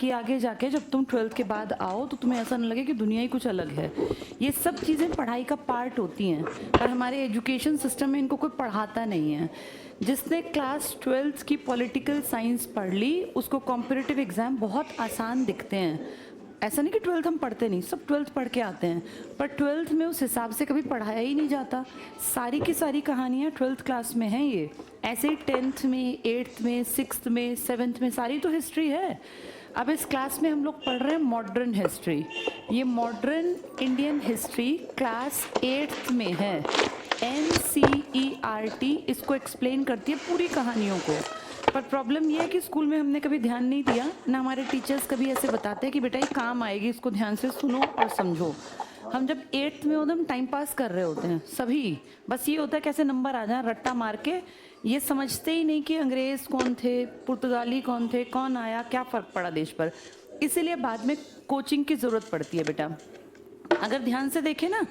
ताकि आगे जाके जब तुम 12th के बाद आओ तो तुम्हें ऐसा न लगे कि दुनिया ही कुछ अलग है। ये सब चीज़ें पढ़ाई का पार्ट होती हैं, पर हमारे एजुकेशन सिस्टम में इनको कोई पढ़ाता नहीं है। जिसने क्लास 12th की पॉलिटिकल साइंस पढ़ ली उसको कॉम्पिटिटिव एग्ज़ाम बहुत आसान दिखते हैं। ऐसा नहीं कि 12th हम पढ़ते नहीं, सब 12th पढ़ के आते हैं, पर 12th में उस हिसाब से कभी पढ़ाया ही नहीं जाता। सारी की सारी कहानियाँ 12th क्लास में हैं। ये ऐसे ही 10th में, 8th में, 6th में, 7th में सारी तो हिस्ट्री है। अब इस क्लास में हम लोग पढ़ रहे हैं मॉडर्न हिस्ट्री। ये modern Indian history class 8th में है। NCERT इसको एक्सप्लेन करती है पूरी कहानियों को। पर प्रॉब्लम ये है कि स्कूल में हमने कभी ध्यान नहीं दिया, ना हमारे टीचर्स कभी ऐसे बताते हैं कि बेटा ये काम आएगी, इसको ध्यान से सुनो और समझो। हम जब 8th में होते हम टाइम पास कर रहे होते हैं सभी, बस ये होता है कैसे नंबर आ जाए रट्टा मार के। ये समझते ही नहीं कि अंग्रेज़ कौन थे, पुर्तगाली कौन थे, कौन आया, क्या फ़र्क पड़ा देश पर। इसीलिए बाद में कोचिंग की ज़रूरत पड़ती है बेटा। अगर ध्यान से देखें ना,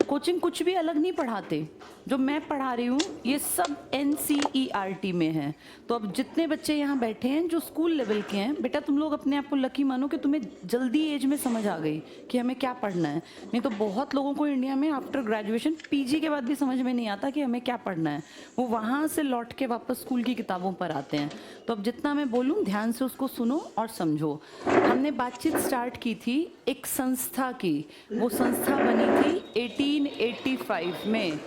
कोचिंग कुछ भी अलग नहीं पढ़ाते। जो मैं पढ़ा रही हूँ ये सब NCERT में है। तो अब जितने बच्चे यहाँ बैठे हैं जो स्कूल लेवल के हैं, बेटा तुम लोग अपने आप को लकी मानो कि तुम्हें जल्दी एज में समझ आ गई कि हमें क्या पढ़ना है। नहीं तो बहुत लोगों को इंडिया में आफ्टर ग्रेजुएशन PG के बाद भी समझ में नहीं आता कि हमें क्या पढ़ना है। वो वहाँ से लौट के वापस स्कूल की किताबों पर आते हैं। तो अब जितना मैं बोलूँ ध्यान से उसको सुनो और समझो। हमने बातचीत स्टार्ट की थी एक संस्था की। वो संस्था बनी थी 1885 में।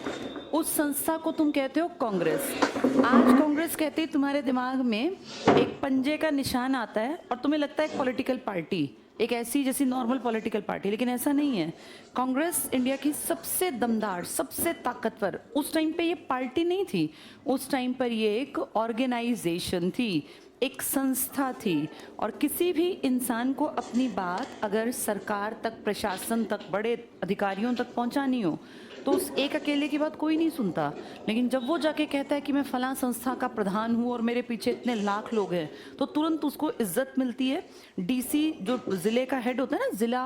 उस संस्था को तुम कहते हो कांग्रेस। आज कांग्रेस कहते ही तुम्हारे दिमाग में एक पंजे का निशान आता है और तुम्हें लगता है एक पॉलिटिकल पार्टी, एक ऐसी जैसी नॉर्मल पॉलिटिकल पार्टी, लेकिन ऐसा नहीं है। कांग्रेस इंडिया की सबसे दमदार, सबसे ताकतवर, उस टाइम पे ये पार्टी नहीं थी, उस टाइम पर ये एक ऑर्गेनाइजेशन थी, एक संस्था थी। और किसी भी इंसान को अपनी बात अगर सरकार तक, प्रशासन तक, बड़े अधिकारियों तक पहुंचानी हो तो उस एक अकेले की बात कोई नहीं सुनता। लेकिन जब वो जाके कहता है कि मैं फलां संस्था का प्रधान हूँ और मेरे पीछे इतने लाख लोग हैं, तो तुरंत उसको इज्जत मिलती है। DC जो ज़िले का हेड होता है ना, ज़िला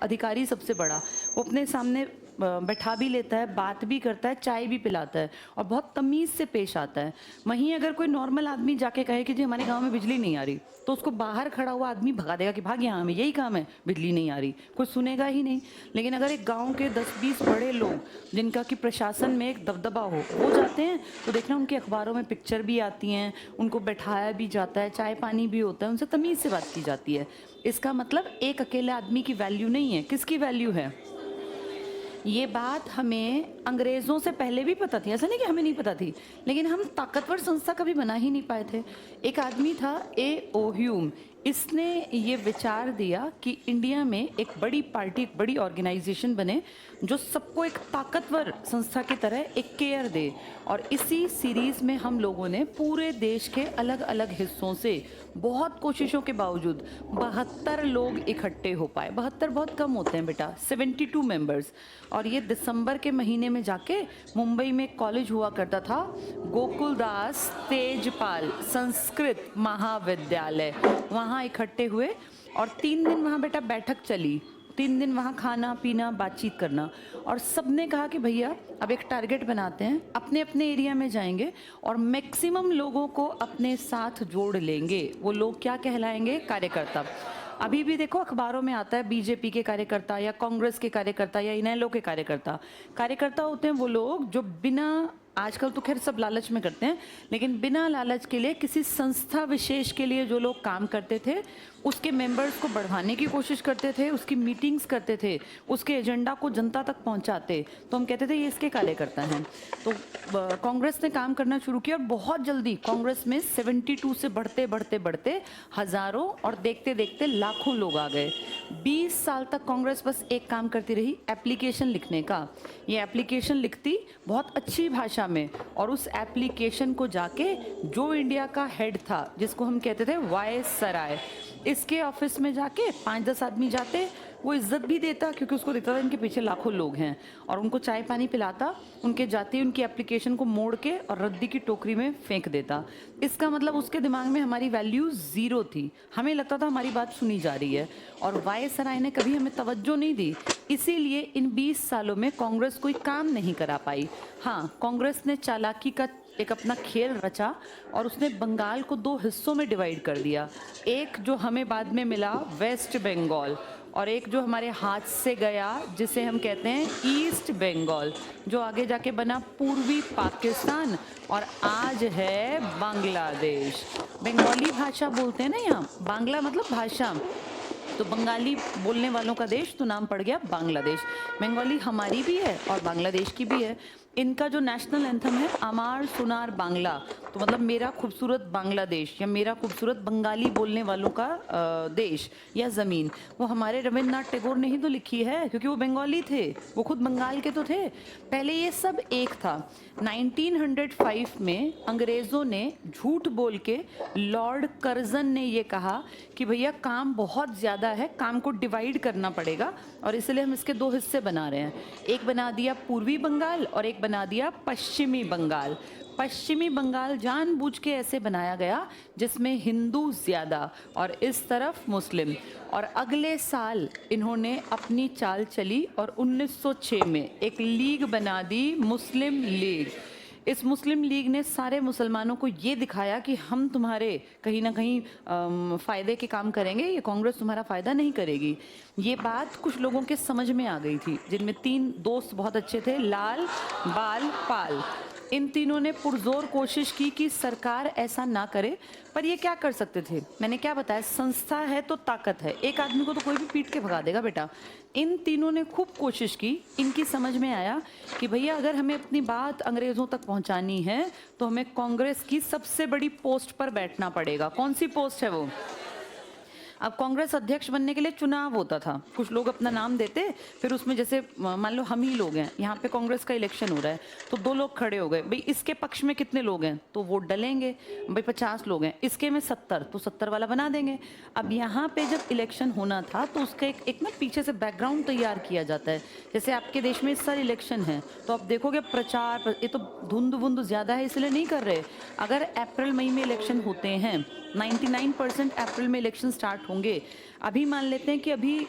अधिकारी सबसे बड़ा, वो अपने सामने बैठा भी लेता है, बात भी करता है, चाय भी पिलाता है और बहुत तमीज़ से पेश आता है। वहीं अगर कोई नॉर्मल आदमी जाके कहे कि जी हमारे गांव में बिजली नहीं आ रही, तो उसको बाहर खड़ा हुआ आदमी भगा देगा कि भाग, यहाँ हमें यही काम है, बिजली नहीं आ रही, कोई सुनेगा ही नहीं। लेकिन अगर एक गांव के 10-20 बड़े लोग जिनका कि प्रशासन में एक दबदबा हो, वो जाते हैं तो देखना उनके अखबारों में पिक्चर भी आती हैं, उनको बैठाया भी जाता है, चाय पानी भी होता है, उनसे तमीज़ से बात की जाती है। इसका मतलब एक अकेले आदमी की वैल्यू नहीं है। किसकी वैल्यू है? ये बात हमें अंग्रेज़ों से पहले भी पता थी, ऐसा नहीं कि हमें नहीं पता थी, लेकिन हम ताकतवर संस्था कभी बना ही नहीं पाए थे। एक आदमी था A.O. ह्यूम, इसने ये विचार दिया कि इंडिया में एक बड़ी पार्टी, एक बड़ी ऑर्गेनाइजेशन बने जो सबको एक ताकतवर संस्था की तरह एक केयर दे। और इसी सीरीज़ में हम लोगों ने पूरे देश के अलग अलग हिस्सों से बहुत कोशिशों के बावजूद 72 लोग इकट्ठे हो पाए। 72 बहुत कम होते हैं बेटा, 72 मेंबर्स। और ये दिसंबर के महीने में जाके मुंबई में एक कॉलेज हुआ करता था, गोकुलदास तेजपाल संस्कृत महाविद्यालय, वहाँ इकट्ठे हुए और 3 दिन वहाँ बेटा बैठक चली। 3 दिन वहाँ खाना पीना, बातचीत करना। और सबने कहा कि भैया अब एक टारगेट बनाते हैं, अपने अपने एरिया में जाएंगे और मैक्सिमम लोगों को अपने साथ जोड़ लेंगे। वो लोग क्या कहलाएंगे? कार्यकर्ता। अभी भी देखो अखबारों में आता है BJP के कार्यकर्ता या कांग्रेस के कार्यकर्ता या इनेलो के कार्यकर्ता। कार्यकर्ता होते हैं वो लोग जो बिना, आजकल तो खैर सब लालच में करते हैं, लेकिन बिना लालच के लिए किसी संस्था विशेष के लिए जो लोग काम करते थे, उसके मेंबर्स को बढ़ाने की कोशिश करते थे, उसकी मीटिंग्स करते थे, उसके एजेंडा को जनता तक पहुंचाते, तो हम कहते थे ये इसके कार्यकर्ता हैं। तो कांग्रेस ने काम करना शुरू किया और बहुत जल्दी कांग्रेस में 72 से बढ़ते बढ़ते बढ़ते हज़ारों और देखते देखते लाखों लोग आ गए। 20 साल तक कांग्रेस बस एक काम करती रही, एप्लीकेशन लिखने का। ये एप्लीकेशन लिखती बहुत अच्छी भाषा में और उस एप्लीकेशन को जाके जो इंडिया का हेड था, जिसको हम कहते थे वायसराय, इसके ऑफिस में जाके 5-10 आदमी जाते, वो इज्जत भी देता क्योंकि उसको देखता था इनके पीछे लाखों लोग हैं, और उनको चाय पानी पिलाता, उनके जाते ही उनकी एप्लीकेशन को मोड़ के और रद्दी की टोकरी में फेंक देता। इसका मतलब उसके दिमाग में हमारी वैल्यू ज़ीरो थी, हमें लगता था हमारी बात सुनी जा रही है, और वायसराय ने कभी हमें तवज्जो नहीं दी। इसीलिए इन 20 सालों में कांग्रेस कोई काम नहीं करा पाई। हाँ, कांग्रेस ने चालाकी का एक अपना खेल रचा और उसने बंगाल को दो हिस्सों में डिवाइड कर दिया। एक जो हमें बाद में मिला वेस्ट बंगाल, और एक जो हमारे हाथ से गया जिसे हम कहते हैं ईस्ट बंगाल, जो आगे जाके बना पूर्वी पाकिस्तान और आज है बांग्लादेश। बंगाली भाषा बोलते हैं ना यहाँ, बांग्ला मतलब भाषा, तो बंगाली बोलने वालों का देश, तो नाम पड़ गया बांग्लादेश। बंगाली हमारी भी है और बांग्लादेश की भी है। इनका जो नेशनल एंथम है अमार सुनार बांग्ला, तो मतलब मेरा खूबसूरत बांग्लादेश या मेरा खूबसूरत बंगाली बोलने वालों का देश या ज़मीन, वो हमारे रविन्द्रनाथ टैगोर ने ही तो लिखी है, क्योंकि वो बंगाली थे, वो खुद बंगाल के तो थे। पहले ये सब एक था। 1905 में अंग्रेज़ों ने झूठ बोल के लॉर्ड कर्जन ने ये कहा कि भैया काम बहुत ज़्यादा है, काम को डिवाइड करना पड़ेगा, और इसलिए हम इसके दो हिस्से बना रहे हैं। एक बना दिया पूर्वी बंगाल और एक बना दिया पश्चिमी बंगाल। पश्चिमी बंगाल जानबूझ के ऐसे बनाया गया जिसमें हिंदू ज़्यादा और इस तरफ मुस्लिम। और अगले साल इन्होंने अपनी चाल चली और 1906 में एक लीग बना दी, मुस्लिम लीग। इस मुस्लिम लीग ने सारे मुसलमानों को ये दिखाया कि हम तुम्हारे कहीं ना कहीं फ़ायदे के काम करेंगे, ये कांग्रेस तुम्हारा फ़ायदा नहीं करेगी। ये बात कुछ लोगों के समझ में आ गई थी, जिनमें तीन दोस्त बहुत अच्छे थे, लाल, बाल, पाल। इन तीनों ने पुरजोर कोशिश की कि सरकार ऐसा ना करे, पर ये क्या कर सकते थे? मैंने क्या बताया, संस्था है तो ताकत है, एक आदमी को तो कोई भी पीट के भगा देगा बेटा। इन तीनों ने खूब कोशिश की, इनकी समझ में आया कि भैया अगर हमें अपनी बात अंग्रेज़ों तक पहुंचानी है तो हमें कांग्रेस की सबसे बड़ी पोस्ट पर बैठना पड़ेगा। कौन सी पोस्ट है वो? अब कांग्रेस अध्यक्ष बनने के लिए चुनाव होता था, कुछ लोग अपना नाम देते, फिर उसमें जैसे मान लो हम ही लोग हैं, यहाँ पे कांग्रेस का इलेक्शन हो रहा है, तो दो लोग खड़े हो गए, भाई इसके पक्ष में कितने लोग हैं, तो वोट डलेंगे, भाई 50 लोग हैं, इसके में 70, तो 70 वाला बना देंगे। अब यहाँ पे जब इलेक्शन होना था तो उसका एक ना पीछे से बैकग्राउंड तैयार किया जाता है। जैसे आपके देश में इस साल इलेक्शन है तो आप देखोगे प्रचार, ये तो धुंध वुंध ज़्यादा है इसलिए नहीं कर रहे। अगर अप्रैल मई में इलेक्शन होते हैं, 99% अप्रैल में इलेक्शन स्टार्ट होंगे। अभी मान लेते हैं कि अभी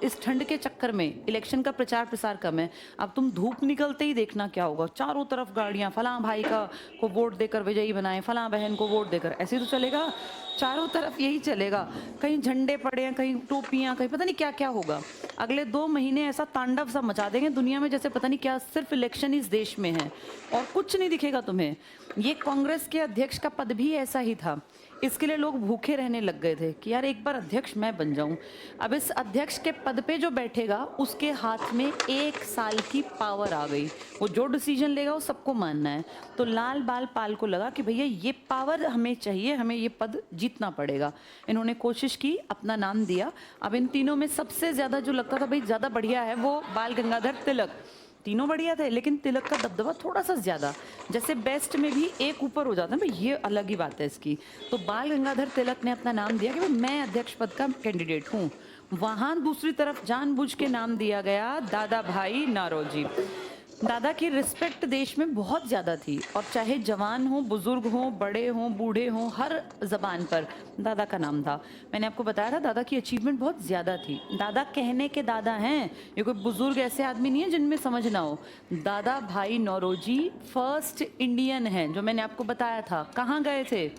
इस ठंड के चक्कर में इलेक्शन का प्रचार प्रसार कम है। अब तुम धूप निकलते ही देखना क्या होगा, चारों तरफ गाड़ियां, फलां भाई का को वोट देकर विजयी बनाएं, फलां बहन को वोट देकर, ऐसे तो चलेगा, चारों तरफ यही चलेगा। कहीं झंडे पड़े हैं, कहीं टोपियां, कहीं पता नहीं क्या क्या होगा। अगले 2 महीने ऐसा तांडव सा मचा देंगे दुनिया में जैसे पता नहीं क्या, सिर्फ इलेक्शन इस देश में है और कुछ नहीं दिखेगा तुम्हें। ये कांग्रेस के अध्यक्ष का पद भी ऐसा ही था, इसके लिए लोग भूखे रहने लग गए थे कि यार एक बार अध्यक्ष मैं बन जाऊं। अब इस अध्यक्ष के पद पे जो बैठेगा उसके हाथ में 1 साल की पावर आ गई, वो जो डिसीजन लेगा वो सबको मानना है। तो लाल बाल पाल को लगा कि भैया ये पावर हमें चाहिए, हमें ये पद जीतना पड़ेगा। इन्होंने कोशिश की, अपना नाम दिया। अब इन तीनों में सबसे ज़्यादा जो लगता था भाई ज़्यादा बढ़िया है वो बाल गंगाधर तिलक। तीनों बढ़िया थे लेकिन तिलक का दबदबा थोड़ा सा ज़्यादा, जैसे बेस्ट में भी एक ऊपर हो जाता है भाई, ये अलग ही बात है इसकी। तो बाल गंगाधर तिलक ने अपना नाम दिया कि भाई मैं अध्यक्ष पद का कैंडिडेट हूँ। वहाँ दूसरी तरफ जानबूझ के नाम दिया गया दादा भाई नौरोजी। दादा की रिस्पेक्ट देश में बहुत ज़्यादा थी, और चाहे जवान हो, बुजुर्ग हो, बड़े हो, बूढ़े हो, हर ज़बान पर दादा का नाम था। मैंने आपको बताया था दादा की अचीवमेंट बहुत ज़्यादा थी। दादा कहने के दादा हैं, ये कोई बुजुर्ग ऐसे आदमी नहीं है जिनमें समझ ना हो। दादा भाई नौरोजी फर्स्ट इंडियन हैं, जो मैंने आपको बताया था। कहाँ गए थे?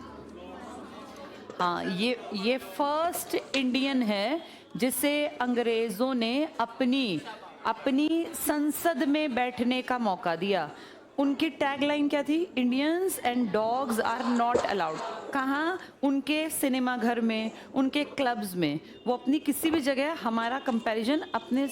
हाँ, ये फर्स्ट इंडियन है जिसे अंग्रेज़ों ने अपनी संसद में बैठने का मौका दिया। उनकी टैगलाइन क्या थी? Indians and dogs are not allowed. कहाँ? उनके सिनेमा घर में, उनके क्लब्स में। वो अपनी किसी भी जगह हमारा कंपैरिजन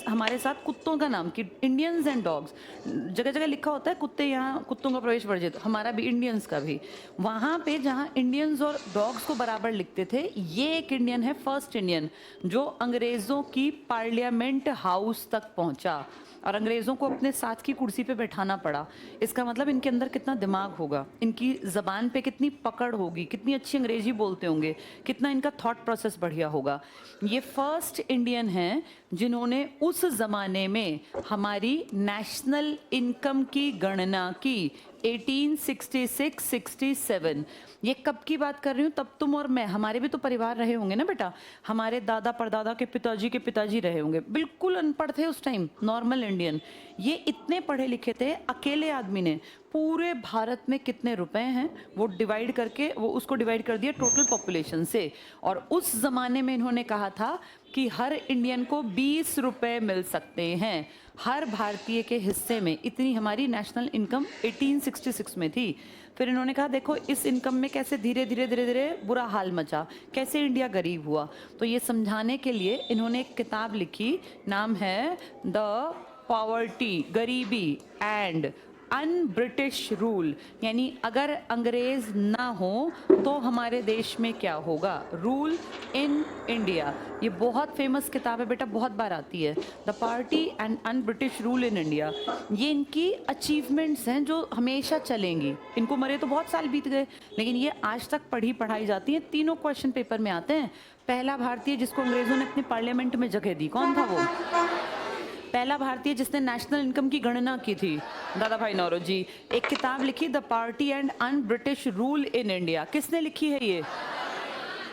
हमारे साथ कुत्तों का नाम कि इंडियंस एंड डॉग्स, जगह जगह लिखा होता है कुत्ते, यहाँ कुत्तों का प्रवेश वर्जित, हमारा भी इंडियंस का भी। वहाँ पे जहाँ इंडियंस और डॉग्स को बराबर लिखते थे, ये एक इंडियन है, फर्स्ट इंडियन, जो अंग्रेज़ों की पार्लियामेंट हाउस तक पहुँचा और अंग्रेज़ों को अपने साथ की कुर्सी पे बैठाना पड़ा। इसका मतलब इनके अंदर कितना दिमाग होगा, इनकी ज़बान पे कितनी पकड़ होगी, कितनी अच्छी अंग्रेजी बोलते होंगे, कितना इनका थॉट प्रोसेस बढ़िया होगा। ये फर्स्ट इंडियन हैं जिन्होंने उस ज़माने में हमारी नेशनल इनकम की गणना की, 1866-67। ये कब की बात कर रही हूँ? तब तुम और मैं, हमारे भी तो परिवार रहे होंगे ना बेटा, हमारे दादा परदादा के पिताजी रहे होंगे, बिल्कुल अनपढ़ थे उस टाइम, नॉर्मल इंडियन। ये इतने पढ़े लिखे थे, अकेले आदमी ने पूरे भारत में कितने रुपए हैं वो डिवाइड करके वो उसको डिवाइड कर दिया टोटल पॉपुलेशन से। और उस ज़माने में इन्होंने कहा था कि हर इंडियन को 20 रुपए मिल सकते हैं हर भारतीय के हिस्से में। इतनी हमारी नेशनल इनकम 1866 में थी। फिर इन्होंने कहा देखो इस इनकम में कैसे धीरे धीरे धीरे धीरे बुरा हाल मचा, कैसे इंडिया गरीब हुआ। तो ये समझाने के लिए इन्होंने एक किताब लिखी, नाम है द पॉवर्टी, गरीबी एंड अन ब्रिटिश रूल, यानी अगर अंग्रेज ना हो तो हमारे देश में क्या होगा, रूल इन इंडिया। ये बहुत फेमस किताब है बेटा, बहुत बार आती है, the party and un British rule in India. ये इनकी अचीवमेंट्स हैं जो हमेशा चलेंगी। इनको मरे तो बहुत साल बीत गए लेकिन ये आज तक पढ़ाई जाती हैं। तीनों क्वेश्चन पेपर में आते हैं। पहला भारतीय जिसको अंग्रेजों ने अपने पार्लियामेंट में जगह दी, कौन था वो? पहला भारतीय जिसने नेशनल इनकम की गणना की थी, दादा भाई नौरोजी। एक किताब लिखी the party and un British rule in India, किसने लिखी है ये?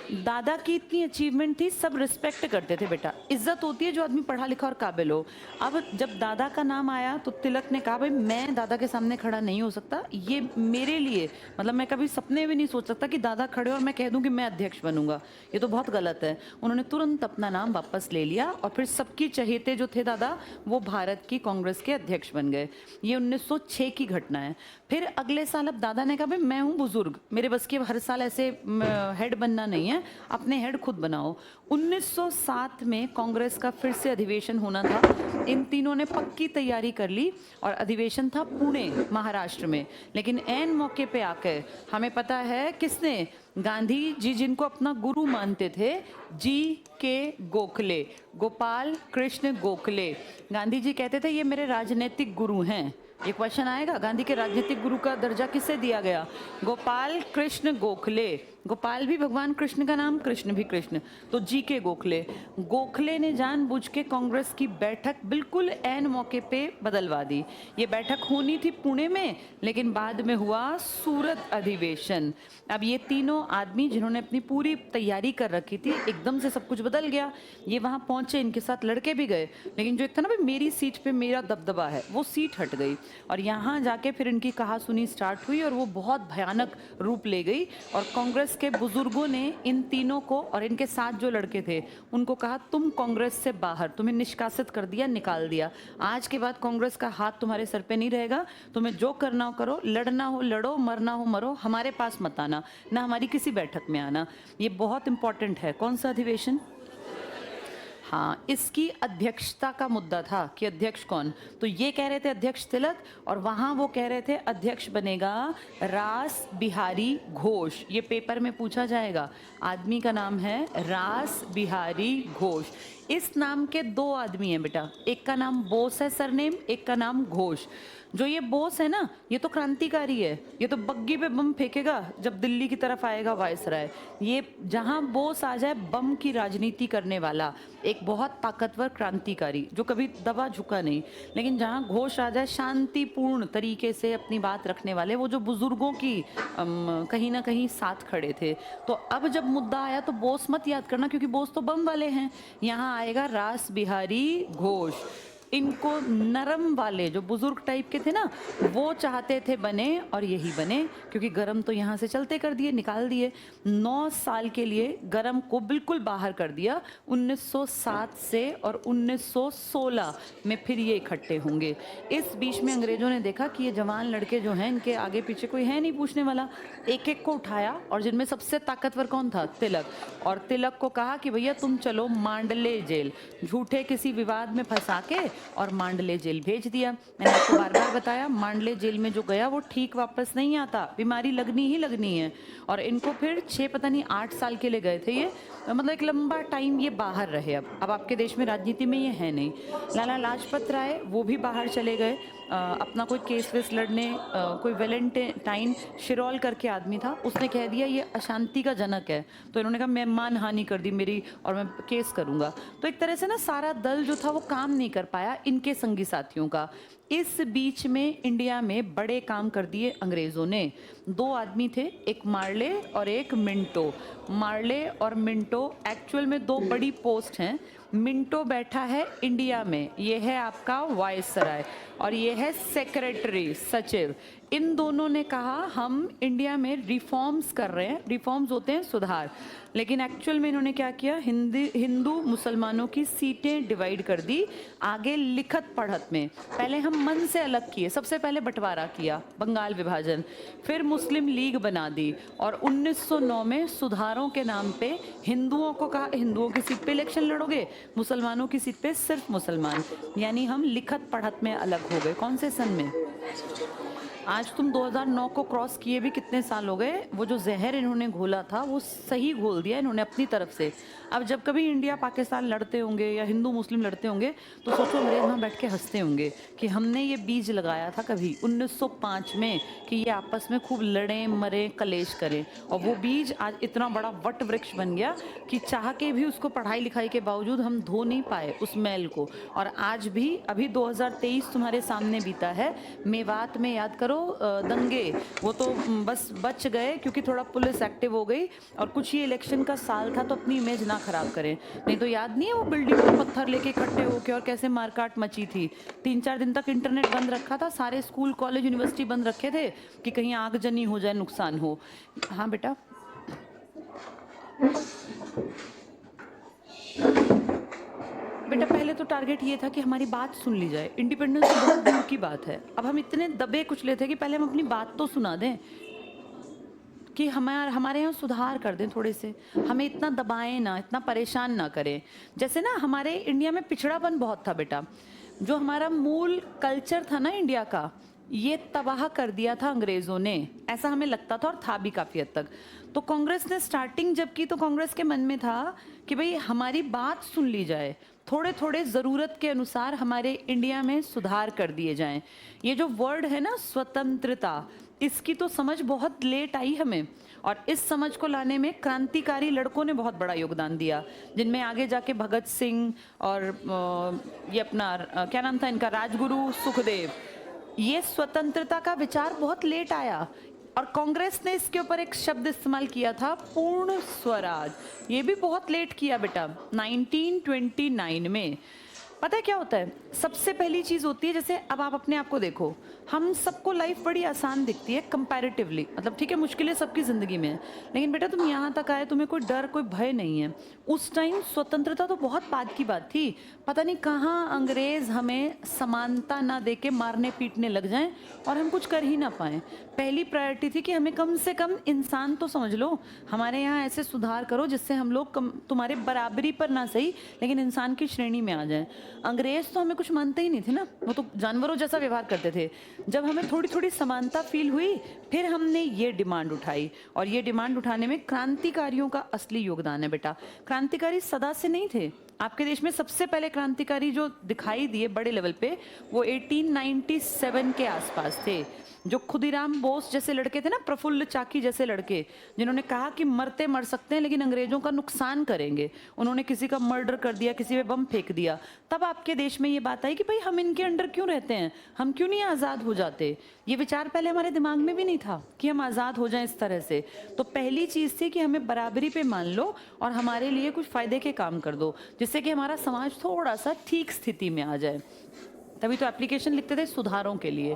दादा की इतनी अचीवमेंट थी, सब रिस्पेक्ट करते थे बेटा। इज्जत होती है जो आदमी पढ़ा लिखा और काबिल हो। अब जब दादा का नाम आया तो तिलक ने कहा भाई मैं दादा के सामने खड़ा नहीं हो सकता, ये मेरे लिए मतलब मैं कभी सपने भी नहीं सोच सकता कि दादा खड़े और मैं कह दूं कि मैं अध्यक्ष बनूंगा, ये तो बहुत गलत है। उन्होंने तुरंत अपना नाम वापस ले लिया और फिर सबकी चहेते जो थे दादा, वो भारत की कांग्रेस के अध्यक्ष बन गए। ये 1906 की घटना है। फिर अगले साल अब दादा ने कहा भाई मैं हूँ बुजुर्ग, मेरे बस की हर साल ऐसे हेड बनना नहीं है, अपने हेड खुद बनाओ। 1907 में कांग्रेस का फिर से अधिवेशन होना था। इन तीनों ने पक्की तैयारी कर ली और अधिवेशन था पुणे महाराष्ट्र में। लेकिन ऐन मौके पे आकर हमें पता है किसने, गांधी जी जिनको अपना गुरु मानते थे, G.K. गोखले, गोपाल कृष्ण गोखले। गांधी जी कहते थे ये मेरे राजनीतिक गुरु हैं। ये क्वेश्चन आएगा, गांधी के राजनीतिक गुरु का दर्जा किसे दिया गया? गोपाल कृष्ण गोखले। गोपाल भी भगवान कृष्ण का नाम, कृष्ण भी कृष्ण, तो G.K. गोखले। गोखले ने जानबूझ के कांग्रेस की बैठक बिल्कुल ऐन मौके पे बदलवा दी। ये बैठक होनी थी पुणे में लेकिन बाद में हुआ सूरत अधिवेशन। अब ये तीनों आदमी जिन्होंने अपनी पूरी तैयारी कर रखी थी, एकदम से सब कुछ बदल गया। ये वहां पहुंचे, इनके साथ लड़के भी गए लेकिन जो एक था ना भाई मेरी सीट पे मेरा दबदबा है, वो सीट हट गई और यहाँ जाके फिर इनकी कहासुनी स्टार्ट हुई और वो बहुत भयानक रूप ले गई। और कांग्रेस के बुजुर्गों ने इन तीनों को और इनके साथ जो लड़के थे उनको कहा तुम कांग्रेस से बाहर, तुम्हें निष्कासित कर दिया, निकाल दिया। आज के बाद कांग्रेस का हाथ तुम्हारे सर पे नहीं रहेगा, तुम्हें जो करना हो करो, लड़ना हो लड़ो, मरना हो मरो, हमारे पास मत आना, ना हमारी किसी बैठक में आना। ये बहुत इंपॉर्टेंट है। कौन सा अधिवेशन? हाँ, इसकी अध्यक्षता का मुद्दा था कि अध्यक्ष कौन। तो ये कह रहे थे अध्यक्ष तिलक और वहाँ वो कह रहे थे अध्यक्ष बनेगा रास बिहारी घोष। ये पेपर में पूछा जाएगा। आदमी का नाम है रास बिहारी घोष। इस नाम के दो आदमी हैं बेटा, एक का नाम बोस है सरनेम, एक का नाम घोष। जो ये बोस है ना, ये तो क्रांतिकारी है, ये तो बग्गी पे बम फेंकेगा जब दिल्ली की तरफ आएगा वायसराय। ये जहां बोस आ जाए, बम की राजनीति करने वाला एक बहुत ताकतवर क्रांतिकारी जो कभी दबा झुका नहीं। लेकिन जहां घोष आ जाए, शांतिपूर्ण तरीके से अपनी बात रखने वाले, वो जो बुजुर्गों की कहीं ना कहीं साथ खड़े थे। तो अब जब मुद्दा आया तो बोस मत याद करना क्योंकि बोस तो बम वाले हैं। यहाँ आएगा रास बिहारी घोष। इनको नरम वाले जो बुजुर्ग टाइप के थे ना, वो चाहते थे बने और यही बने क्योंकि गरम तो यहाँ से चलते कर दिए, निकाल दिए। 9 साल के लिए गरम को बिल्कुल बाहर कर दिया। 1907 से और 1916 में फिर ये इकट्ठे होंगे। इस बीच में अंग्रेजों ने देखा कि ये जवान लड़के जो हैं, इनके आगे पीछे कोई है नहीं पूछने वाला। एक एक को उठाया और जिनमें सबसे ताकतवर कौन था? तिलक। और तिलक को कहा कि भैया तुम चलो मांडले जेल। झूठे किसी विवाद में फंसा के और मांडले जेल भेज दिया। मैंने आपको बार बार बताया, मांडले जेल में जो गया वो ठीक वापस नहीं आता, बीमारी लगनी ही लगनी है। और इनको फिर 6 पता नहीं 8 साल के लिए गए थे ये, मतलब एक लंबा टाइम ये बाहर रहे। अब आपके देश में राजनीति में ये है नहीं। लाला लाजपत राय वो भी बाहर चले गए अपना कोई केस वेस लड़ने। कोई वैलेंटाइन शिरोल करके आदमी था, उसने कह दिया ये अशांति का जनक है, तो इन्होंने कहा मैं मानहानि कर दी मेरी और मैं केस करूंगा। तो एक तरह से ना सारा दल जो था वो काम नहीं कर पाया इनके संगी साथियों का। इस बीच में इंडिया में बड़े काम कर दिए अंग्रेजों ने। 2 आदमी थे, एक मार्ले और एक मिंटो। मार्ले और मिंटो एक्चुअल में 2 बड़ी पोस्ट हैं। मिंटो बैठा है इंडिया में, ये है आपका वायसराय, और ये है सेक्रेटरी, सचिव। इन दोनों ने कहा हम इंडिया में रिफॉर्म्स कर रहे हैं, रिफॉर्म्स होते हैं सुधार, लेकिन एक्चुअल में इन्होंने क्या किया, हिंदू मुसलमानों की सीटें डिवाइड कर दी आगे लिखत पढ़त में। पहले हम मन से अलग किए, सबसे पहले बंटवारा किया, बंगाल विभाजन, फिर मुस्लिम लीग बना दी और 1909 में सुधारों के नाम पे हिंदुओं को कहा हिंदुओं की सीट पे इलेक्शन लड़ोगे, मुसलमानों की सीट पे सिर्फ मुसलमान, यानी हम लिखत पढ़त में अलग हो गए। कौन से सन में? आज तुम 2009 को क्रॉस किए भी कितने साल हो गए। वो जो जहर इन्होंने घोला था वो सही घोल दिया इन्होंने अपनी तरफ से। अब जब कभी इंडिया पाकिस्तान लड़ते होंगे या हिंदू मुस्लिम लड़ते होंगे तो सोचो अंग्रेज वहाँ बैठ के हंसते होंगे कि हमने ये बीज लगाया था कभी 1905 में कि ये आपस में खूब लड़ें मरें कलेश करें, और वो बीज आज इतना बड़ा वट वृक्ष बन गया कि चाह के भी उसको पढ़ाई लिखाई के बावजूद हम धो नहीं पाए उस मैल को। और आज भी अभी 2023 तुम्हारे सामने बीता है, मेवात में याद करो दंगे, वो तो बस बच गए क्योंकि थोड़ा पुलिस एक्टिव हो गई और कुछ ये इलेक्शन का साल था तो अपनी इमेज ना खराब करें। नहीं तो याद नहीं है वो बिल्डिंग पर पत्थर लेके इकट्ठे होके और कैसे मारकाट मची थी। 3-4 दिन तक इंटरनेट बंद रखा था, सारे स्कूल कॉलेज यूनिवर्सिटी बंद रखे थे कि कहीं आगजनी हो जाए, नुकसान हो। हाँ बेटा, बेटा पहले तो टारगेट ये था कि हमारी बात सुन ली जाए, इंडिपेंडेंस तो बहुत दूर की बात है। अब हम इतने दबे कुचले थे कि पहले हम अपनी बात तो सुना दें कि हमारे यहाँ सुधार कर दें थोड़े से, हमें इतना दबाएं ना, इतना परेशान ना करें। जैसे ना हमारे इंडिया में पिछड़ापन बहुत था बेटा, जो हमारा मूल कल्चर था ना इंडिया का, ये तबाह कर दिया था अंग्रेजों ने, ऐसा हमें लगता था और था भी काफ़ी हद तक। तो कांग्रेस ने स्टार्टिंग जब की तो कांग्रेस के मन में था कि भाई हमारी बात सुन ली जाए, थोड़े थोड़े ज़रूरत के अनुसार हमारे इंडिया में सुधार कर दिए जाएं। ये जो वर्ड है ना स्वतंत्रता, इसकी तो समझ बहुत लेट आई हमें, और इस समझ को लाने में क्रांतिकारी लड़कों ने बहुत बड़ा योगदान दिया, जिनमें आगे जाके भगत सिंह और ये अपना क्या नाम था इनका, राजगुरु सुखदेव। ये स्वतंत्रता का विचार बहुत लेट आया और कांग्रेस ने इसके ऊपर एक शब्द इस्तेमाल किया था, पूर्ण स्वराज। ये भी बहुत लेट किया बेटा, 1929 में। पता है क्या होता है, सबसे पहली चीज़ होती है, जैसे अब आप अपने आप को देखो, हम सबको लाइफ बड़ी आसान दिखती है कंपैरेटिवली, मतलब ठीक है मुश्किलें सबकी ज़िंदगी में है, लेकिन बेटा तुम यहाँ तक आए, तुम्हें कोई डर कोई भय नहीं है। उस टाइम स्वतंत्रता तो बहुत बाद की बात थी, पता नहीं कहाँ अंग्रेज़ हमें समानता ना दे के मारने पीटने लग जाएं और हम कुछ कर ही ना पाएँ। पहली प्रायोरिटी थी कि हमें कम से कम इंसान तो समझ लो, हमारे यहाँ ऐसे सुधार करो जिससे हम लोग तुम्हारे बराबरी पर ना सही लेकिन इंसान की श्रेणी में आ जाएं। अंग्रेज तो हमें कुछ मानते ही नहीं थे ना, वो तो जानवरों जैसा व्यवहार करते थे। जब हमें थोड़ी थोड़ी समानता फील हुई फिर हमने ये डिमांड उठाई, और ये डिमांड उठाने में क्रांतिकारियों का असली योगदान है बेटा। क्रांतिकारी सदा से नहीं थे, आपके देश में सबसे पहले क्रांतिकारी जो दिखाई दिए बड़े लेवल पे वो 1897 के आसपास थे, जो खुदीराम बोस जैसे लड़के थे ना, प्रफुल्ल चाकी जैसे लड़के, जिन्होंने कहा कि मरते मर सकते हैं लेकिन अंग्रेजों का नुकसान करेंगे। उन्होंने किसी का मर्डर कर दिया, किसी पे बम फेंक दिया। तब आपके देश में ये बात आई कि भाई हम इनके अंडर क्यों रहते हैं, हम क्यों नहीं आज़ाद हो जाते। ये विचार पहले हमारे दिमाग में भी नहीं था कि हम आज़ाद हो जाएं इस तरह से। तो पहली चीज़ थी कि हमें बराबरी पे मान लो और हमारे लिए कुछ फ़ायदे के काम कर दो, जिससे कि हमारा समाज थोड़ा सा ठीक स्थिति में आ जाए। तभी तो एप्लीकेशन लिखते थे सुधारों के लिए।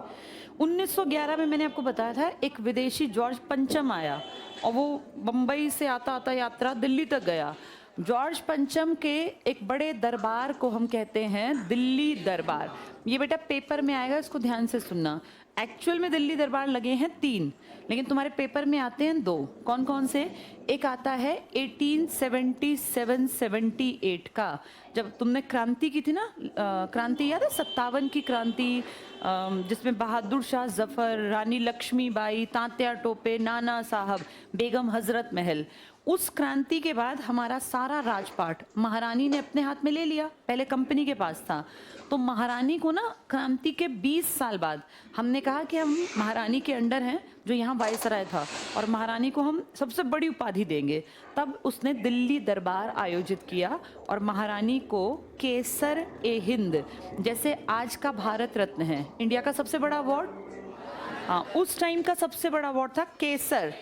1911 में मैंने आपको बताया था एक विदेशी जॉर्ज पंचम आया और वो बम्बई से आता आता यात्रा दिल्ली तक गया। जॉर्ज पंचम के एक बड़े दरबार को हम कहते हैं दिल्ली दरबार। ये बेटा पेपर में आएगा, इसको ध्यान से सुनना। एक्चुअल में दिल्ली दरबार लगे हैं 3, लेकिन तुम्हारे पेपर में आते हैं 2। कौन कौन से? एक आता है 1877-78 का, जब तुमने क्रांति की थी ना, क्रांति याद है 57 की क्रांति, जिसमें बहादुर शाह जफर, रानी लक्ष्मीबाई, तात्या टोपे, नाना साहब, बेगम हजरत महल। उस क्रांति के बाद हमारा सारा राजपाट महारानी ने अपने हाथ में ले लिया, पहले कंपनी के पास था। तो महारानी को ना क्रांति के 20 साल बाद हमने कहा कि हम महारानी के अंडर हैं, जो यहाँ वायसराय था, और महारानी को हम सबसे बड़ी उपाधि देंगे। तब उसने दिल्ली दरबार आयोजित किया और महारानी को केसर ए हिंद, जैसे आज का भारत रत्न है इंडिया का सबसे बड़ा अवार्ड, हाँ उस टाइम का सबसे बड़ा अवार्ड था केसर।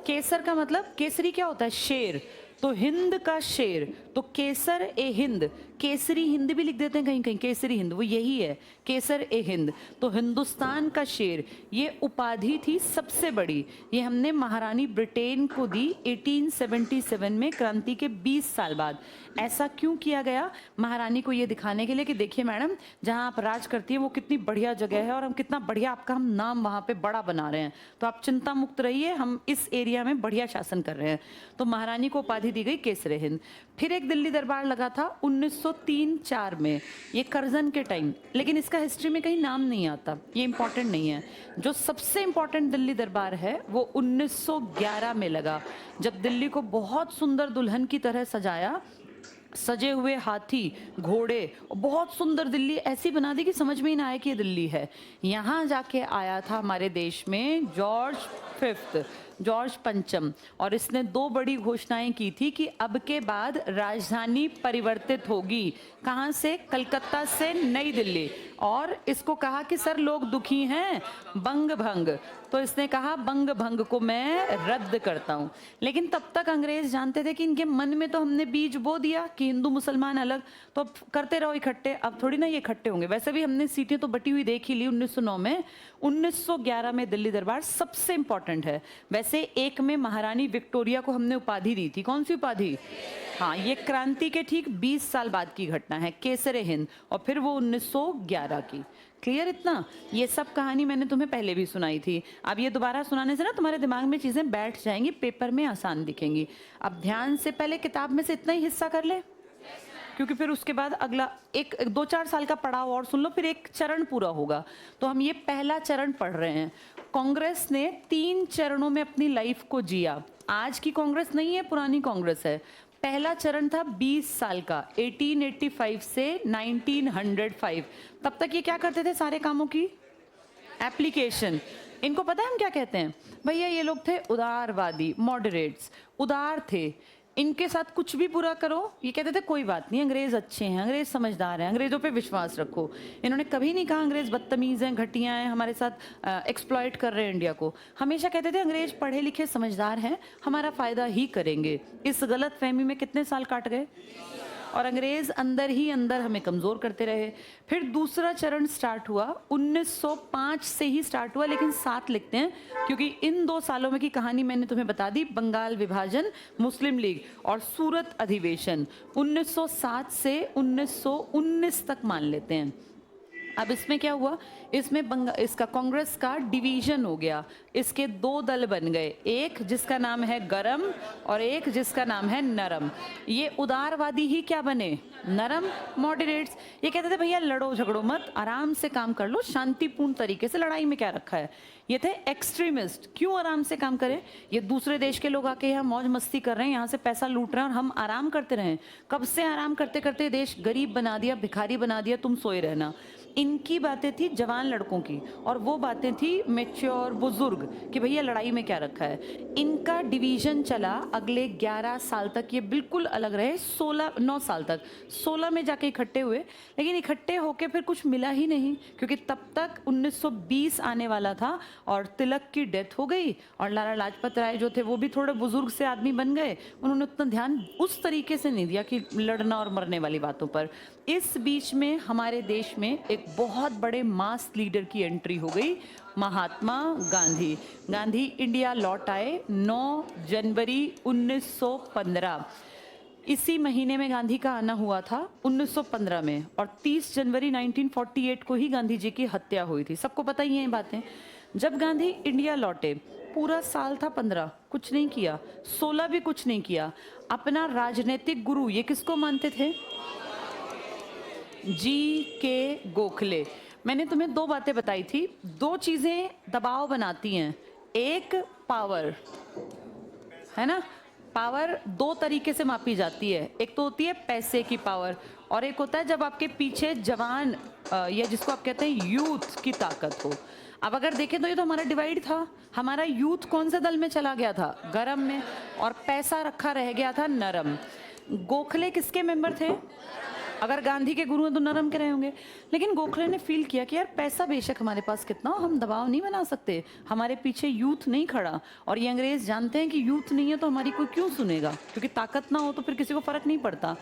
केसर का मतलब केसरी क्या होता है? शेर। तो हिंद का शेर, तो केसर ए हिंद, केसरी हिंद भी लिख देते हैं कहीं कहीं, केसरी हिंद वो यही है, केसर ए हिंद। तो हिंदुस्तान का शेर, ये उपाधि थी सबसे बड़ी, ये हमने महारानी ब्रिटेन को दी 1877 में, क्रांति के 20 साल बाद। ऐसा क्यों किया गया? महारानी को ये दिखाने के लिए कि देखिए मैडम, जहाँ आप राज करती है वो कितनी बढ़िया जगह है और हम कितना बढ़िया आपका हम नाम वहाँ पे बड़ा बना रहे हैं, तो आप चिंता मुक्त रहिए, हम इस एरिया में बढ़िया शासन कर रहे हैं। तो महारानी को उपाधि दी गई केसरे हिंद। फिर एक दिल्ली दरबार लगा था 1903-4 में, ये करजन के टाइम, लेकिन इसका हिस्ट्री में कहीं नाम नहीं आता, ये इंपॉर्टेंट नहीं है। जो सबसे इंपॉर्टेंट दिल्ली दरबार है वो 1911 में लगा, जब दिल्ली को बहुत सुंदर दुल्हन की तरह सजाया, सजे हुए हाथी, घोड़े, बहुत सुंदर दिल्ली ऐसी बना दी कि समझ में ही ना आए कि ये दिल्ली है। यहाँ जाके आया था हमारे देश में जॉर्ज पंचम, और इसने 2 बड़ी घोषणाएं की थी कि अब के बाद राजधानी परिवर्तित होगी। कहाँ से? कलकत्ता से नई दिल्ली। और इसको कहा कि सर लोग दुखी हैं, बंग भंग, तो इसने कहा बंग भंग को मैं रद्द करता हूँ। लेकिन तब तक अंग्रेज जानते थे कि इनके मन में तो हमने बीज बो दिया कि हिंदू मुसलमान अलग, तो अब करते रहो इकट्ठे, अब थोड़ी ना ये इकट्ठे होंगे। वैसे भी हमने सीटें तो बटी हुई देख ही ली 1909 में। 1911 में दिल्ली दरबार सबसे इंपॉर्टेंट है। वैसे एक में महारानी विक्टोरिया को हमने उपाधि दी थी, कौन सी उपाधि? हाँ, ये क्रांति के ठीक 20 साल बाद की घटना है, केसरे हिंद, और फिर वो 1911 की। क्लियर इतना? ये सब कहानी मैंने तुम्हें पहले भी सुनाई थी, अब ये दोबारा सुनाने से ना तुम्हारे दिमाग में चीजें बैठ जाएंगी, पेपर में आसान दिखेंगी। अब ध्यान से पहले किताब में से इतना ही हिस्सा कर ले, क्योंकि फिर उसके बाद अगला 2-4 साल का पड़ाव और सुन लो, फिर एक चरण पूरा होगा। तो हम ये पहला चरण पढ़ रहे हैं। कांग्रेस ने 3 चरणों में अपनी लाइफ को जिया। आज की कांग्रेस नहीं है, पुरानी कांग्रेस है। पहला चरण था 20 साल का, 1885 से 1905। तब तक ये क्या करते थे? सारे कामों की एप्लीकेशन। इनको पता है हम क्या कहते हैं भैया? ये लोग थे उदारवादी, मॉडरेट्स, उदार थे। इनके साथ कुछ भी पूरा करो, ये कहते थे कोई बात नहीं, अंग्रेज अच्छे हैं, अंग्रेज समझदार हैं, अंग्रेजों पे विश्वास रखो। इन्होंने कभी नहीं कहा अंग्रेज बदतमीज हैं, घटिया हैं, हमारे साथ एक्सप्लॉइट कर रहे हैं इंडिया को। हमेशा कहते थे अंग्रेज पढ़े लिखे समझदार हैं, हमारा फायदा ही करेंगे। इस गलत फहमी में कितने साल काट गए, और अंग्रेज अंदर ही अंदर हमें कमजोर करते रहे। फिर दूसरा चरण स्टार्ट हुआ 1905 से ही स्टार्ट हुआ, लेकिन 7 लिखते हैं क्योंकि इन 2 सालों में की कहानी मैंने तुम्हें बता दी। बंगाल विभाजन, मुस्लिम लीग और सूरत अधिवेशन 1907 से 1919 तक मान लेते हैं। अब इसमें क्या हुआ? इसमें इसका कांग्रेस का डिवीजन हो गया, इसके 2 दल बन गए, एक जिसका नाम है गरम और एक जिसका नाम है नरम। ये उदारवादी ही क्या बने? नरम, मॉडरेट्स। ये कहते थे भैया लड़ो झगड़ो मत, आराम से काम कर लो, शांतिपूर्ण तरीके से, लड़ाई में क्या रखा है। ये थे एक्सट्रीमिस्ट। क्यों आराम से काम करें? ये दूसरे देश के लोग आके यहाँ मौज मस्ती कर रहे हैं, यहाँ से पैसा लूट रहे हैं और हम आराम करते रहें। कब से आराम करते करते देश गरीब बना दिया, भिखारी बना दिया, तुम सोए रहना। इनकी बातें थी जवान लड़कों की, और वो बातें थी मैच्योर बुजुर्ग कि भैया लड़ाई में क्या रखा है। इनका डिवीजन चला अगले 11 साल तक, ये बिल्कुल अलग रहे। 9 साल तक, 16 में जाके इकट्ठे हुए, लेकिन इकट्ठे होके फिर कुछ मिला ही नहीं, क्योंकि तब तक 1920 आने वाला था और तिलक की डेथ हो गई, और लाला लाजपत राय जो थे वो भी थोड़े बुजुर्ग से आदमी बन गए। उन्होंने उतना ध्यान उस तरीके से नहीं दिया कि लड़ना और मरने वाली बातों पर। इस बीच में हमारे देश में एक बहुत बड़े मास लीडर की एंट्री हो गई, महात्मा गांधी। गांधी इंडिया लौट आए 9 जनवरी 1915। इसी महीने में गांधी का आना हुआ था 1915 में, और 30 जनवरी 1948 को ही गांधी जी की हत्या हुई थी। सबको पता ही है ये बातें। जब गांधी इंडिया लौटे, पूरा साल था 15, कुछ नहीं किया, 16 भी कुछ नहीं किया। अपना राजनीतिक गुरु ये किसको मानते थे? G.K. गोखले। मैंने तुम्हें 2 बातें बताई थी। 2 चीजें दबाव बनाती हैं, एक पावर है ना, पावर 2 तरीके से मापी जाती है। एक तो होती है पैसे की पावर, और एक होता है जब आपके पीछे जवान या जिसको आप कहते हैं यूथ की ताकत हो। अब अगर देखें तो ये तो हमारा डिवाइड था। हमारा यूथ कौन से दल में चला गया था? गरम में, और पैसा रखा रह गया था नरम। गोखले किसके मेंबर थे? अगर गांधी के गुरु हैं तो नरम के रहे होंगे। लेकिन गोखले ने फील किया कि यार पैसा बेशक हमारे पास कितना हो, हम दबाव नहीं बना सकते, हमारे पीछे यूथ नहीं खड़ा, और ये अंग्रेज जानते हैं कि यूथ नहीं है तो हमारी कोई क्यों सुनेगा, क्योंकि ताकत ना हो तो फिर किसी को फर्क नहीं पड़ता।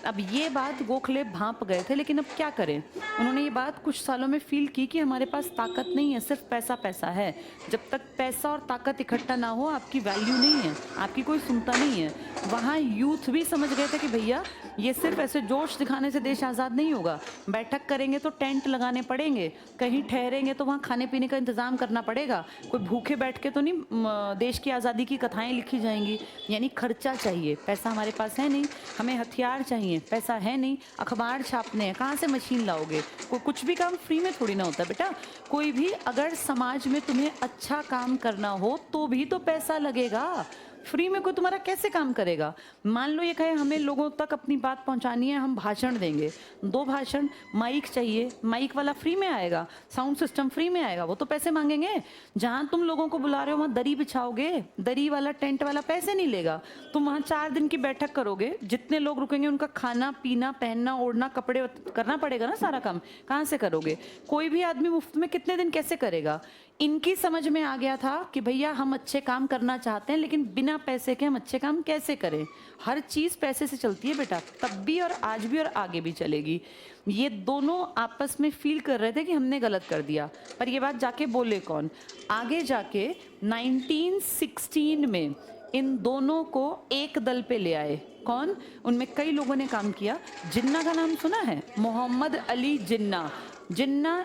अब ये बात गोखले भांप गए थे, लेकिन अब क्या करें, उन्होंने ये बात कुछ सालों में फील की कि हमारे पास ताकत नहीं है, सिर्फ पैसा पैसा है। जब तक पैसा और ताकत इकट्ठा ना हो आपकी वैल्यू नहीं है, आपकी कोई सुनता नहीं है। वहाँ यूथ भी समझ गए थे कि भैया ये सिर्फ ऐसे जोश दिखाने से देश आज़ाद नहीं होगा, बैठक करेंगे तो टेंट लगाने पड़ेंगे, कहीं ठहरेंगे तो वहाँ खाने पीने का इंतज़ाम करना पड़ेगा, कोई भूखे बैठ के तो नहीं देश की आज़ादी की कथाएं लिखी जाएंगी। यानी खर्चा चाहिए, पैसा हमारे पास है नहीं, हमें हथियार चाहिए, पैसा है नहीं, अखबार छापने हैं, कहाँ से मशीन लाओगे, कुछ भी काम फ्री में थोड़ी ना होता बेटा। कोई भी अगर समाज में तुम्हें अच्छा काम करना हो तो भी तो पैसा लगेगा, फ्री में कोई तुम्हारा कैसे काम करेगा। मान लो ये कहे हमें लोगों तक अपनी बात पहुंचानी है, हम भाषण देंगे, 2 भाषण, माइक चाहिए, माइक वाला फ्री में आएगा, साउंड सिस्टम फ्री में आएगा, वो तो पैसे मांगेंगे। जहां तुम लोगों को बुला रहे हो वहां दरी बिछाओगे, दरी वाला टेंट वाला पैसे नहीं लेगा। तुम वहां 4 दिन की बैठक करोगे, जितने लोग रुकेंगे उनका खाना पीना पहनना ओढ़ना कपड़े करना पड़ेगा ना, सारा काम कहाँ से करोगे। कोई भी आदमी मुफ्त में कितने दिन कैसे करेगा। इनकी समझ में आ गया था कि भैया हम अच्छे काम करना चाहते हैं, लेकिन बिना पैसे के हम अच्छे काम कैसे करें। हर चीज़ पैसे से चलती है बेटा, तब भी और आज भी और आगे भी चलेगी। ये दोनों आपस में फील कर रहे थे कि हमने गलत कर दिया, पर ये बात जाके बोले कौन। आगे जाके 1916 में इन दोनों को एक दल पे ले आए। कौन? उनमें कई लोगों ने काम किया। जिन्ना का नाम सुना है? मोहम्मद अली जिन्ना। जिन्ना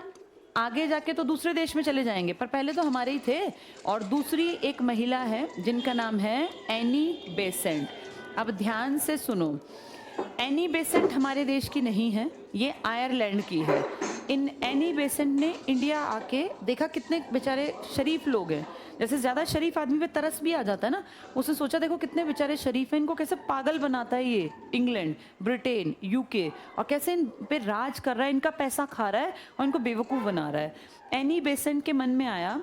आगे जाके तो दूसरे देश में चले जाएंगे, पर पहले तो हमारे ही थे। और दूसरी एक महिला है जिनका नाम है एनी बेसेंट। अब ध्यान से सुनो, एनी बेसेंट हमारे देश की नहीं है, ये आयरलैंड की है। इन एनी बेसेंट ने इंडिया आके देखा कितने बेचारे शरीफ लोग हैं, जैसे ज़्यादा शरीफ आदमी पे तरस भी आ जाता है ना, उसने सोचा देखो कितने बेचारे शरीफ हैं, इनको कैसे पागल बनाता है ये इंग्लैंड, ब्रिटेन, यूके, और कैसे इन पे राज कर रहा है, इनका पैसा खा रहा है और इनको बेवकूफ़ बना रहा है। एनी बेसेंट के मन में आया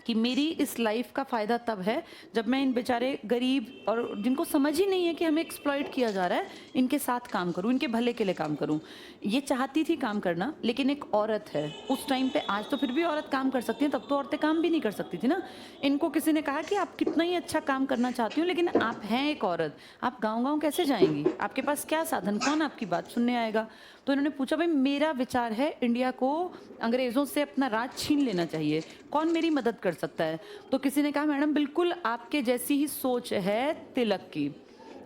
कि मेरी इस लाइफ का फ़ायदा तब है जब मैं इन बेचारे गरीब और जिनको समझ ही नहीं है कि हमें एक्सप्लॉइट किया जा रहा है, इनके साथ काम करूं, इनके भले के लिए काम करूं। ये चाहती थी काम करना, लेकिन एक औरत है उस टाइम पे, आज तो फिर भी औरत काम कर सकती है, तब तो औरतें काम भी नहीं कर सकती थी ना। इनको किसी ने कहा कि आप कितना ही अच्छा काम करना चाहती हो, लेकिन आप हैं एक औरत, आप गाँव-गाँव कैसे जाएंगी, आपके पास क्या साधन, कौन आपकी बात सुनने आएगा। तो इन्होंने पूछा भाई मेरा विचार है इंडिया को अंग्रेज़ों से अपना राज छीन लेना चाहिए, कौन मेरी मदद कर सकता है। तो किसी ने कहा मैडम बिल्कुल आपके जैसी ही सोच है तिलक की,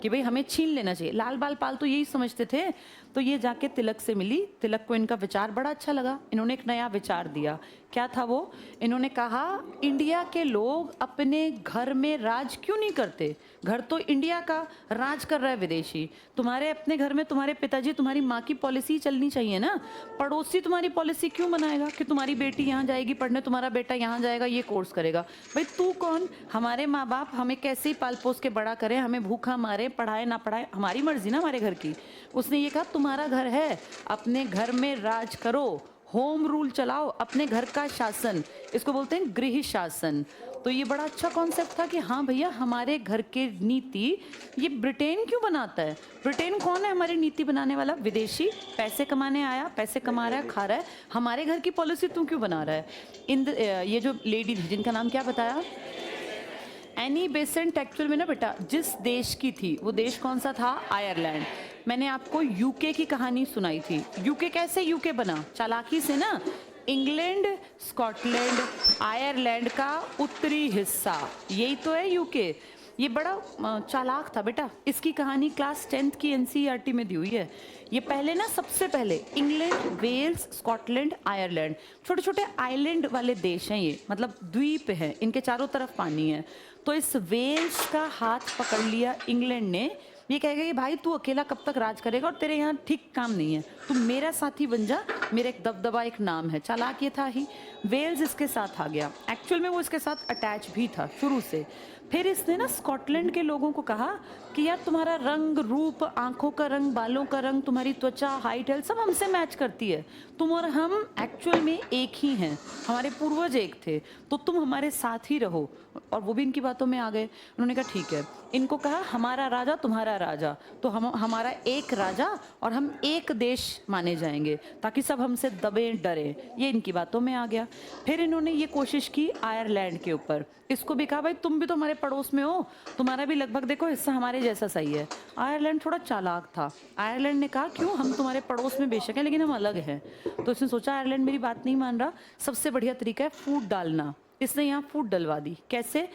कि भाई हमें छीन लेना चाहिए। लाल बाल पाल तो यही समझते थे। तो ये जाके तिलक से मिली, तिलक को इनका विचार बड़ा अच्छा लगा, इन्होंने एक नया विचार दिया। क्या था वो? इन्होंने कहा इंडिया के लोग अपने घर में राज क्यों नहीं करते, घर तो इंडिया का, राज कर रहा है विदेशी। तुम्हारे अपने घर में तुम्हारे पिताजी तुम्हारी माँ की पॉलिसी चलनी चाहिए ना, पड़ोसी तुम्हारी पॉलिसी क्यों बनाएगा कि तुम्हारी बेटी यहाँ जाएगी पढ़ने, तुम्हारा बेटा यहाँ जाएगा ये कोर्स करेगा। भाई तू कौन? हमारे माँ बाप हमें कैसे ही पाल पोस के बड़ा करें, हमें भूखा मारे, पढ़ाए ना पढ़ाए, हमारी मर्जी ना हमारे घर की। उसने ये कहा तुम्हारा घर है, अपने घर में राज करो, होम रूल चलाओ, अपने घर का शासन, इसको बोलते हैं गृह शासन। तो ये बड़ा अच्छा कॉन्सेप्ट था कि हाँ भैया हमारे घर की नीति ये ब्रिटेन क्यों बनाता है। ब्रिटेन कौन है हमारी नीति बनाने वाला? विदेशी, पैसे कमाने आया, पैसे कमा रहा है, खा रहा है, हमारे घर की पॉलिसी तू क्यों बना रहा है। ये जो लेडी थी जिनका नाम क्या बताया, एनी बेसेंट, एक्चुअल में ना बेटा जिस देश की थी वो देश कौन सा था? आयरलैंड। मैंने आपको यूके की कहानी सुनाई थी। यूके कैसे यूके बना? चालाकी से ना। इंग्लैंड, स्कॉटलैंड, आयरलैंड का उत्तरी हिस्सा, यही तो है यूके। ये बड़ा चालाक था बेटा। इसकी कहानी क्लास 10th की एनसीईआरटी में दी हुई है। ये पहले ना, सबसे पहले इंग्लैंड, वेल्स, स्कॉटलैंड, आयरलैंड, छोटे छोटे आइलैंड वाले देश हैं ये, मतलब द्वीप हैं, इनके चारों तरफ पानी है। तो इस वेल्स का हाथ पकड़ लिया इंग्लैंड ने। ये कहेगा कि भाई तू अकेला कब तक राज करेगा और तेरे यहाँ ठीक काम नहीं है, तू मेरा साथी बन जा, मेरा एक दबदबा, एक नाम है। चालाक ये था ही। वेल्स इसके साथ आ गया। एक्चुअल में वो इसके साथ अटैच भी था शुरू से। फिर इसने ना स्कॉटलैंड के लोगों को कहा कि यार तुम्हारा रंग रूप, आंखों का रंग, बालों का रंग, तुम्हारी त्वचा, हाइट, हेल्थ सब हमसे मैच करती है, तुम और हम एक्चुअल में एक ही हैं, हमारे पूर्वज एक थे, तो तुम हमारे साथ ही रहो। और वो भी इनकी बातों में आ गए। उन्होंने कहा ठीक है। इनको कहा हमारा राजा तुम्हारा राजा, तो हम हमारा एक राजा और हम एक देश माने जाएंगे ताकि सब हमसे दबें डरें। ये इनकी बातों में आ गया। फिर इन्होंने ये कोशिश की आयरलैंड के ऊपर, इसको भी कहा भाई तुम भी तो हमारे पड़ोस में हो, तुम्हारा भी लगभग देखो हिस्सा हमारे जैसा सही है। आयरलैंड थोड़ा चालाक था। आयरलैंड ने कहा क्यों, हम तुम्हारे पड़ोस में बेशक हैं लेकिन हम अलग हैं। तो इसने सोचा आयरलैंड मेरी बात नहीं मान रहा, सबसे बढ़िया तरीका है फूट डालना। इसने यहाँ फूट डलवा दी। कैसे?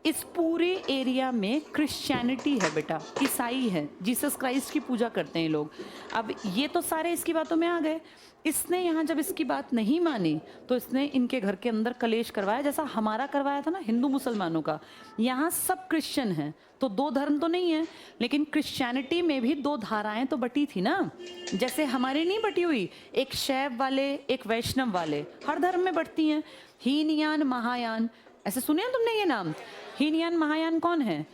इस पूरे एरिया में क्रिश्चियनिटी है बेटा, ईसाई है, जीसस क्राइस्ट की पूजा करते हैं लोग। अब ये तो सारे इसकी बातों में आ गए। इसने यहाँ जब इसकी बात नहीं मानी तो इसने इनके घर के अंदर कलेश करवाया, जैसा हमारा करवाया था ना हिंदू मुसलमानों का। यहाँ सब क्रिश्चियन हैं तो दो धर्म तो नहीं है, लेकिन क्रिश्चियनिटी में भी दो धाराएं तो बटी थी ना। जैसे हमारी नहीं बटी हुई, एक शैव वाले एक वैष्णव वाले, हर धर्म में बटती हैं। हीनयान महायान, ऐसे सुने हैं तुमने ये नाम? हीनयान महायान कौन है?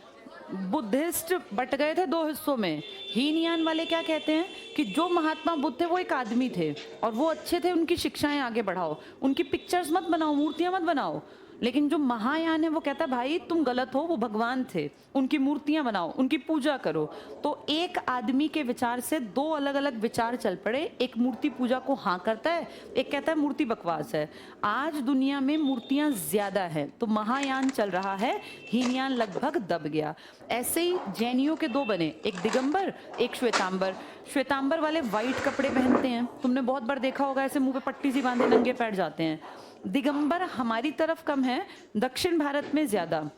बुद्धिस्ट बट गए थे दो हिस्सों में। हीनयान वाले क्या कहते हैं कि जो महात्मा बुद्ध थे वो एक आदमी थे और वो अच्छे थे, उनकी शिक्षाएं आगे बढ़ाओ, उनकी पिक्चर्स मत बनाओ, मूर्तियां मत बनाओ। लेकिन जो महायान है वो कहता है भाई तुम गलत हो, वो भगवान थे, उनकी मूर्तियां बनाओ, उनकी पूजा करो। तो एक आदमी के विचार से दो अलग अलग विचार चल पड़े। एक मूर्ति पूजा को हाँ करता है, एक कहता है मूर्ति बकवास है। आज दुनिया में मूर्तियां ज्यादा है तो महायान चल रहा है, हीनयान लगभग दब गया। ऐसे ही जैनियों के दो बने, एक दिगंबर एक श्वेतांबर। श्वेतांबर वाले वाइट कपड़े पहनते हैं, तुमने बहुत बार देखा होगा, ऐसे मुंह पे पट्टी सी बांधे नंगे पैर जाते हैं। दिगंबर हमारी तरफ कम है, दक्षिण भारत में ज्यादा।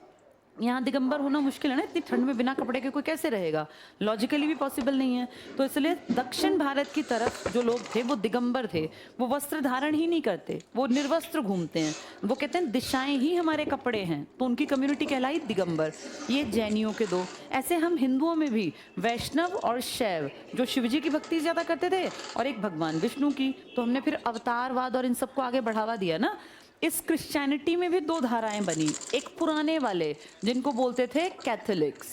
यहाँ दिगंबर होना मुश्किल है ना, इतनी ठंड में बिना कपड़े के कोई कैसे रहेगा, लॉजिकली भी पॉसिबल नहीं है। तो इसलिए दक्षिण भारत की तरफ जो लोग थे वो दिगंबर थे। वो वस्त्र धारण ही नहीं करते, वो निर्वस्त्र घूमते हैं। वो कहते हैं दिशाएं ही हमारे कपड़े हैं, तो उनकी कम्युनिटी कहलाई दिगंबर। ये जैनियों के दो। ऐसे हम हिंदुओं में भी वैष्णव और शैव, जो शिवजी की भक्ति ज्यादा करते थे और एक भगवान विष्णु की, तो हमने फिर अवतारवाद और इन सबको आगे बढ़ावा दिया ना। इस क्रिश्चियनिटी में भी दो धाराएं बनी। एक पुराने वाले जिनको बोलते थे कैथोलिक्स,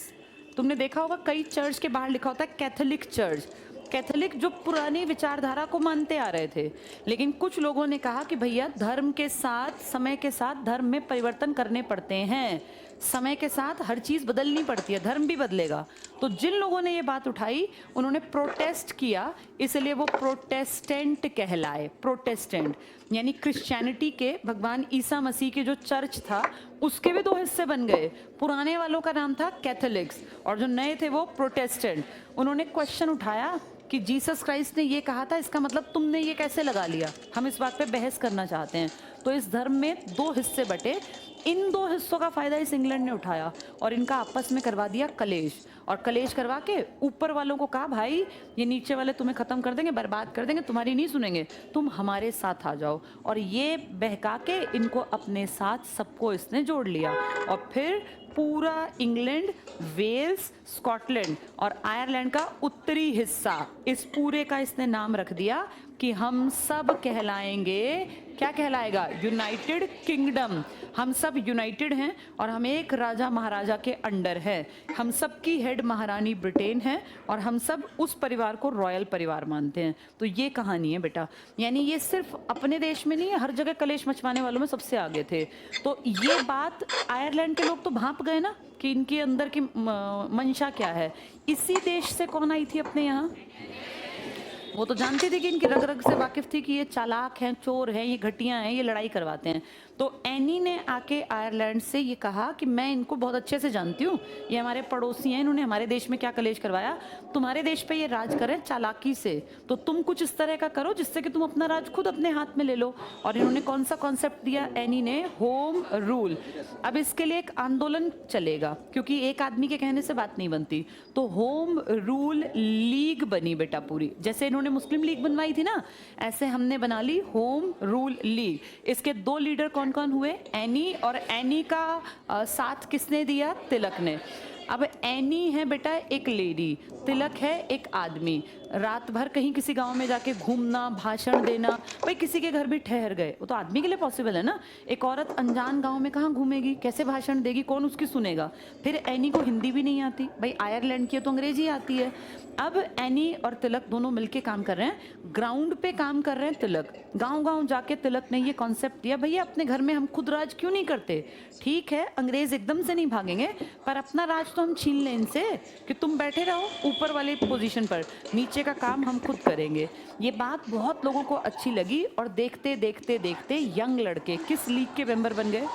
तुमने देखा होगा कई चर्च के बाहर लिखा होता है कैथोलिक चर्च। कैथोलिक जो पुरानी विचारधारा को मानते आ रहे थे, लेकिन कुछ लोगों ने कहा कि भैया धर्म के साथ, समय के साथ धर्म में परिवर्तन करने पड़ते हैं, समय के साथ हर चीज बदलनी पड़ती है, धर्म भी बदलेगा। तो जिन लोगों ने ये बात उठाई उन्होंने प्रोटेस्ट किया, इसलिए वो प्रोटेस्टेंट कहलाए। प्रोटेस्टेंट यानी क्रिश्चियनिटी के, भगवान ईसा मसीह के जो चर्च था उसके भी दो हिस्से बन गए। पुराने वालों का नाम था कैथोलिक्स और जो नए थे वो प्रोटेस्टेंट। उन्होंने क्वेश्चन उठाया कि जीसस क्राइस्ट ने ये कहा था, इसका मतलब तुमने ये कैसे लगा लिया, हम इस बात पे बहस करना चाहते हैं। तो इस धर्म में दो हिस्से बटे। इन दो हिस्सों का फायदा इस इंग्लैंड ने उठाया और इनका आपस में करवा दिया कलेश। और कलेश करवा के ऊपर वालों को कहा भाई ये नीचे वाले तुम्हें खत्म कर देंगे, बर्बाद कर देंगे, तुम्हारी नहीं सुनेंगे, तुम हमारे साथ आ जाओ। और ये बहका के इनको अपने साथ सबको इसने जोड़ लिया। और फिर पूरा इंग्लैंड, वेल्स, स्कॉटलैंड और आयरलैंड का उत्तरी हिस्सा, इस पूरे का इसने नाम रख दिया कि हम सब कहलाएंगे, क्या कहलाएगा? United kingdom. हम सब यूनाइटेड हैं और हम एक राजा महाराजा के अंडर है। हम सब की हेड महारानी ब्रिटेन है और हम सब उस परिवार को रॉयल परिवार मानते हैं। तो ये कहानी है बेटा। यानी ये सिर्फ अपने देश में नहीं है, हर जगह कलेश मचवाने वालों में सबसे आगे थे। तो ये बात आयरलैंड के लोग तो भांप गए ना कि इनके अंदर की मंशा क्या है। इसी देश से कौन आई थी अपने यहाँ? वो तो जानती थी कि इनकी रग रग से वाकिफ थी कि ये चालाक हैं, चोर हैं, ये घटिया हैं, ये लड़ाई करवाते हैं। तो एनी ने आके आयरलैंड से ये कहा कि मैं इनको बहुत अच्छे से जानती हूँ, ये हमारे पड़ोसी हैं, इन्होंने हमारे देश में क्या कलेश करवाया, तुम्हारे देश पे ये राज करें चालाकी से, तो तुम कुछ इस तरह का करो जिससे कि तुम अपना राज खुद अपने हाथ में ले लो। और इन्होंने कौन सा कॉन्सेप्ट दिया एनी ने? Home rule. अब इसके लिए एक आंदोलन चलेगा क्योंकि एक आदमी के कहने से बात नहीं बनती। तो होम रूल लीग बनी बेटा पूरी। जैसे इन्होंने मुस्लिम लीग बनवाई थी ना, ऐसे हमने बना ली होम रूल लीग। इसके दो लीडर कौन कौन हुए? एनी, और एनी का साथ किसने दिया? तिलक ने। अब एनी है बेटा एक लेडी, तिलक है एक आदमी। रात भर कहीं किसी गांव में जाके घूमना, भाषण देना, भाई किसी के घर भी ठहर गए, वो तो आदमी के लिए पॉसिबल है ना। एक औरत अनजान गांव में कहाँ घूमेगी, कैसे भाषण देगी, कौन उसकी सुनेगा। फिर एनी को हिंदी भी नहीं आती, भाई आयरलैंड की है तो अंग्रेजी आती है। अब एनी और तिलक दोनों मिलके काम कर रहे हैं, ग्राउंड पे काम कर रहे हैं तिलक। गांव गांव जाके तिलक ने ये कॉन्सेप्ट दिया, भैया अपने घर में हम खुद राज क्यों नहीं करते। ठीक है अंग्रेज एकदम से नहीं भागेंगे, पर अपना राज तो हम छीन लें इनसे, कि तुम बैठे रहो ऊपर वाले पोजीशन पर, नीचे का काम हम खुद करेंगे। ये बात बहुत लोगों को अच्छी लगी और देखते देखते देखते यंग लड़के किस लीग के मेंबर बन गए।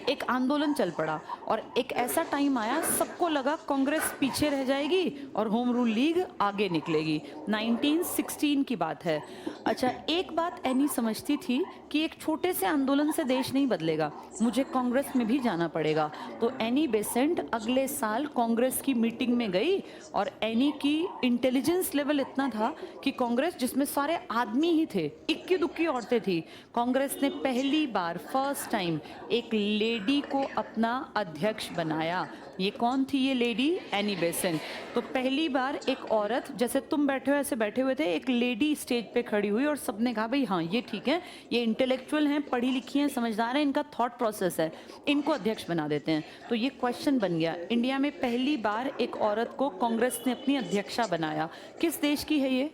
एक आंदोलन चल पड़ा और एक ऐसा टाइम आया सबको लगा कांग्रेस पीछे रह जाएगी और होम रूल लीग आगे निकलेगी। 1916 की बात है। अच्छा, एक बात एनी समझती थी कि एक छोटे से आंदोलन से देश नहीं बदलेगा, मुझे कांग्रेस में भी जाना पड़ेगा। तो एनी बेसेंट अगले साल कांग्रेस की मीटिंग में गई और एनी की इंटेलिजेंस लेवल इतना था कि कांग्रेस, जिसमें सारे आदमी ही थे, इक्की दुक्की औरतें थी, कांग्रेस ने पहली बार फर्स्ट टाइम एक लेडी को अपना अध्यक्ष बनाया। ये कौन थी ये लेडी? Annie Besant. तो पहली बार एक औरत, जैसे तुम बैठे हो ऐसे बैठे हुए थे, एक लेडी स्टेज पे खड़ी हुई और सबने कहा भाई हाँ ये ठीक है, ये इंटेलेक्चुअल हैं, पढ़ी लिखी हैं, समझदार हैं, इनका थॉट प्रोसेस है, इनको अध्यक्ष बना देते हैं। तो ये क्वेश्चन बन गया, इंडिया में पहली बार एक औरत को कांग्रेस ने अपनी अध्यक्षा बनाया। किस देश की है ये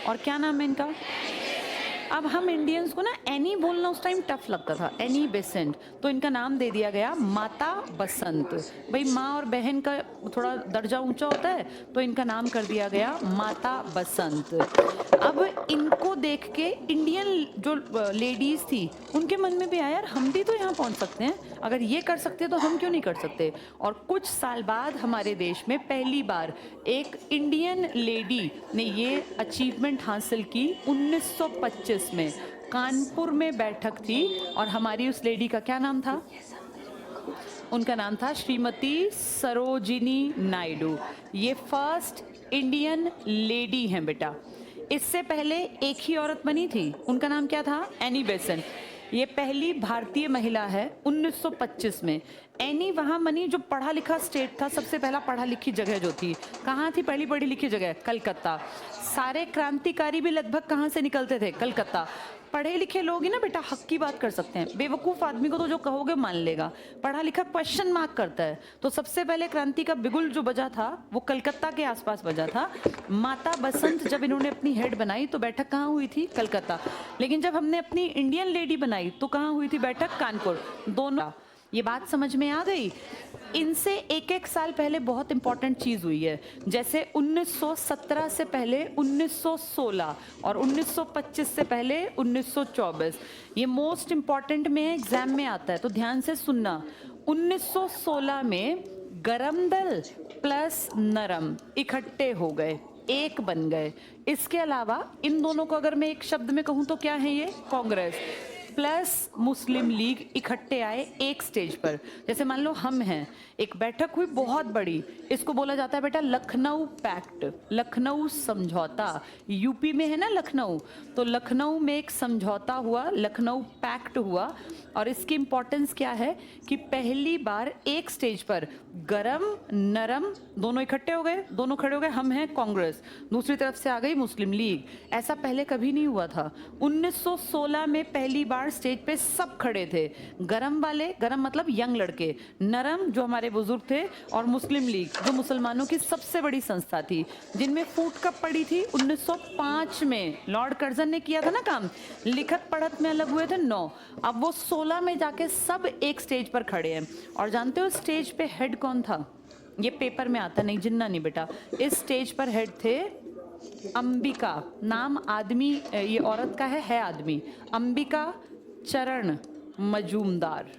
और क्या नाम है इनका? अब हम इंडियंस को ना एनी बोलना उस टाइम टफ लगता था, एनी बेसेंट, तो इनका नाम दे दिया गया माता बसंत। भाई माँ और बहन का थोड़ा दर्जा ऊंचा होता है तो इनका नाम कर दिया गया माता बसंत। अब इनको देख के इंडियन जो लेडीज थी उनके मन में भी आया यार हम भी तो यहाँ पहुँच सकते हैं, अगर ये कर सकते हैं तो हम क्यों नहीं कर सकते। और कुछ साल बाद हमारे देश में पहली बार एक इंडियन लेडी ने ये अचीवमेंट हासिल की। 1925 में कानपुर में बैठक थी और हमारी उस लेडी का क्या नाम था? उनका नाम था श्रीमती सरोजिनी नायडू। ये फर्स्ट इंडियन लेडी हैं बेटा। इससे पहले एक ही औरत बनी थी, उनका नाम क्या था? Annie Besant. ये पहली भारतीय महिला है 1925 में। एनी वहाँ बनी जो पढ़ा लिखा स्टेट था, सबसे पहला पढ़ा लिखी जगह जो थी, कहाँ थी पहली पढ़ी लिखी जगह? कलकत्ता। सारे क्रांतिकारी भी लगभग कहाँ से निकलते थे? कलकत्ता। पढ़े लिखे लोग ही ना बेटा हक की बात कर सकते हैं, बेवकूफ़ आदमी को तो जो कहोगे मान लेगा, पढ़ा लिखा क्वेश्चन मार्क करता है। तो सबसे पहले क्रांति का बिगुल जो बजा था वो कलकत्ता के आसपास बजा था। माता बसंत जब इन्होंने अपनी हेड बनाई तो बैठक कहाँ हुई थी? कलकत्ता। लेकिन जब हमने अपनी इंडियन लेडी बनाई तो कहाँ हुई थी बैठक? कानपुर। दोनों। ये बात समझ में आ गई? इनसे एक एक साल पहले बहुत इंपॉर्टेंट चीज़ हुई है, जैसे 1917 से पहले 1916 और 1925 से पहले 1924। ये मोस्ट इंपॉर्टेंट में एग्जाम में आता है तो ध्यान से सुनना। 1916 में गरम दल प्लस नरम इकट्ठे हो गए, एक बन गए। इसके अलावा इन दोनों को अगर मैं एक शब्द में कहूँ तो क्या है ये? कांग्रेस प्लस मुस्लिम लीग इकट्ठे आए एक स्टेज पर। जैसे मान लो हम हैं, एक बैठक हुई बहुत बड़ी, इसको बोला जाता है बेटा लखनऊ पैक्ट, लखनऊ समझौता। यूपी में है ना लखनऊ, तो लखनऊ में एक समझौता हुआ, लखनऊ पैक्ट हुआ। और इसकी इंपॉर्टेंस क्या है कि पहली बार एक स्टेज पर गरम नरम दोनों इकट्ठे हो गए, दोनों खड़े हो गए। हम हैं कांग्रेस, दूसरी तरफ से आ गई मुस्लिम लीग। ऐसा पहले कभी नहीं हुआ था। 1916 में पहली बार स्टेज पे सब खड़े थे, गरम वाले, गरम मतलब यंग लड़के, नरम जो हमारे बुजुर्ग थे, और मुस्लिम लीग जो मुसलमानों की सबसे बड़ी संस्था थी, जिनमें फूट कब पड़ी थी? 1905 में लॉर्ड कर्जन ने किया था ना काम, लिखत पढ़त में अलग हुए थे 9, अब वो 16 में जाके सब एक स्टेज पर खड़े हैं। और जानते हो स्टेज पे हेड कौन था? ये पेपर में आता नहीं, जिन्ना नहीं बेटा। इस स्टेज पर हेड थे अंबिका, नाम आदमी, ये औरत का है आदमी, अंबिका चरण मजूमदार।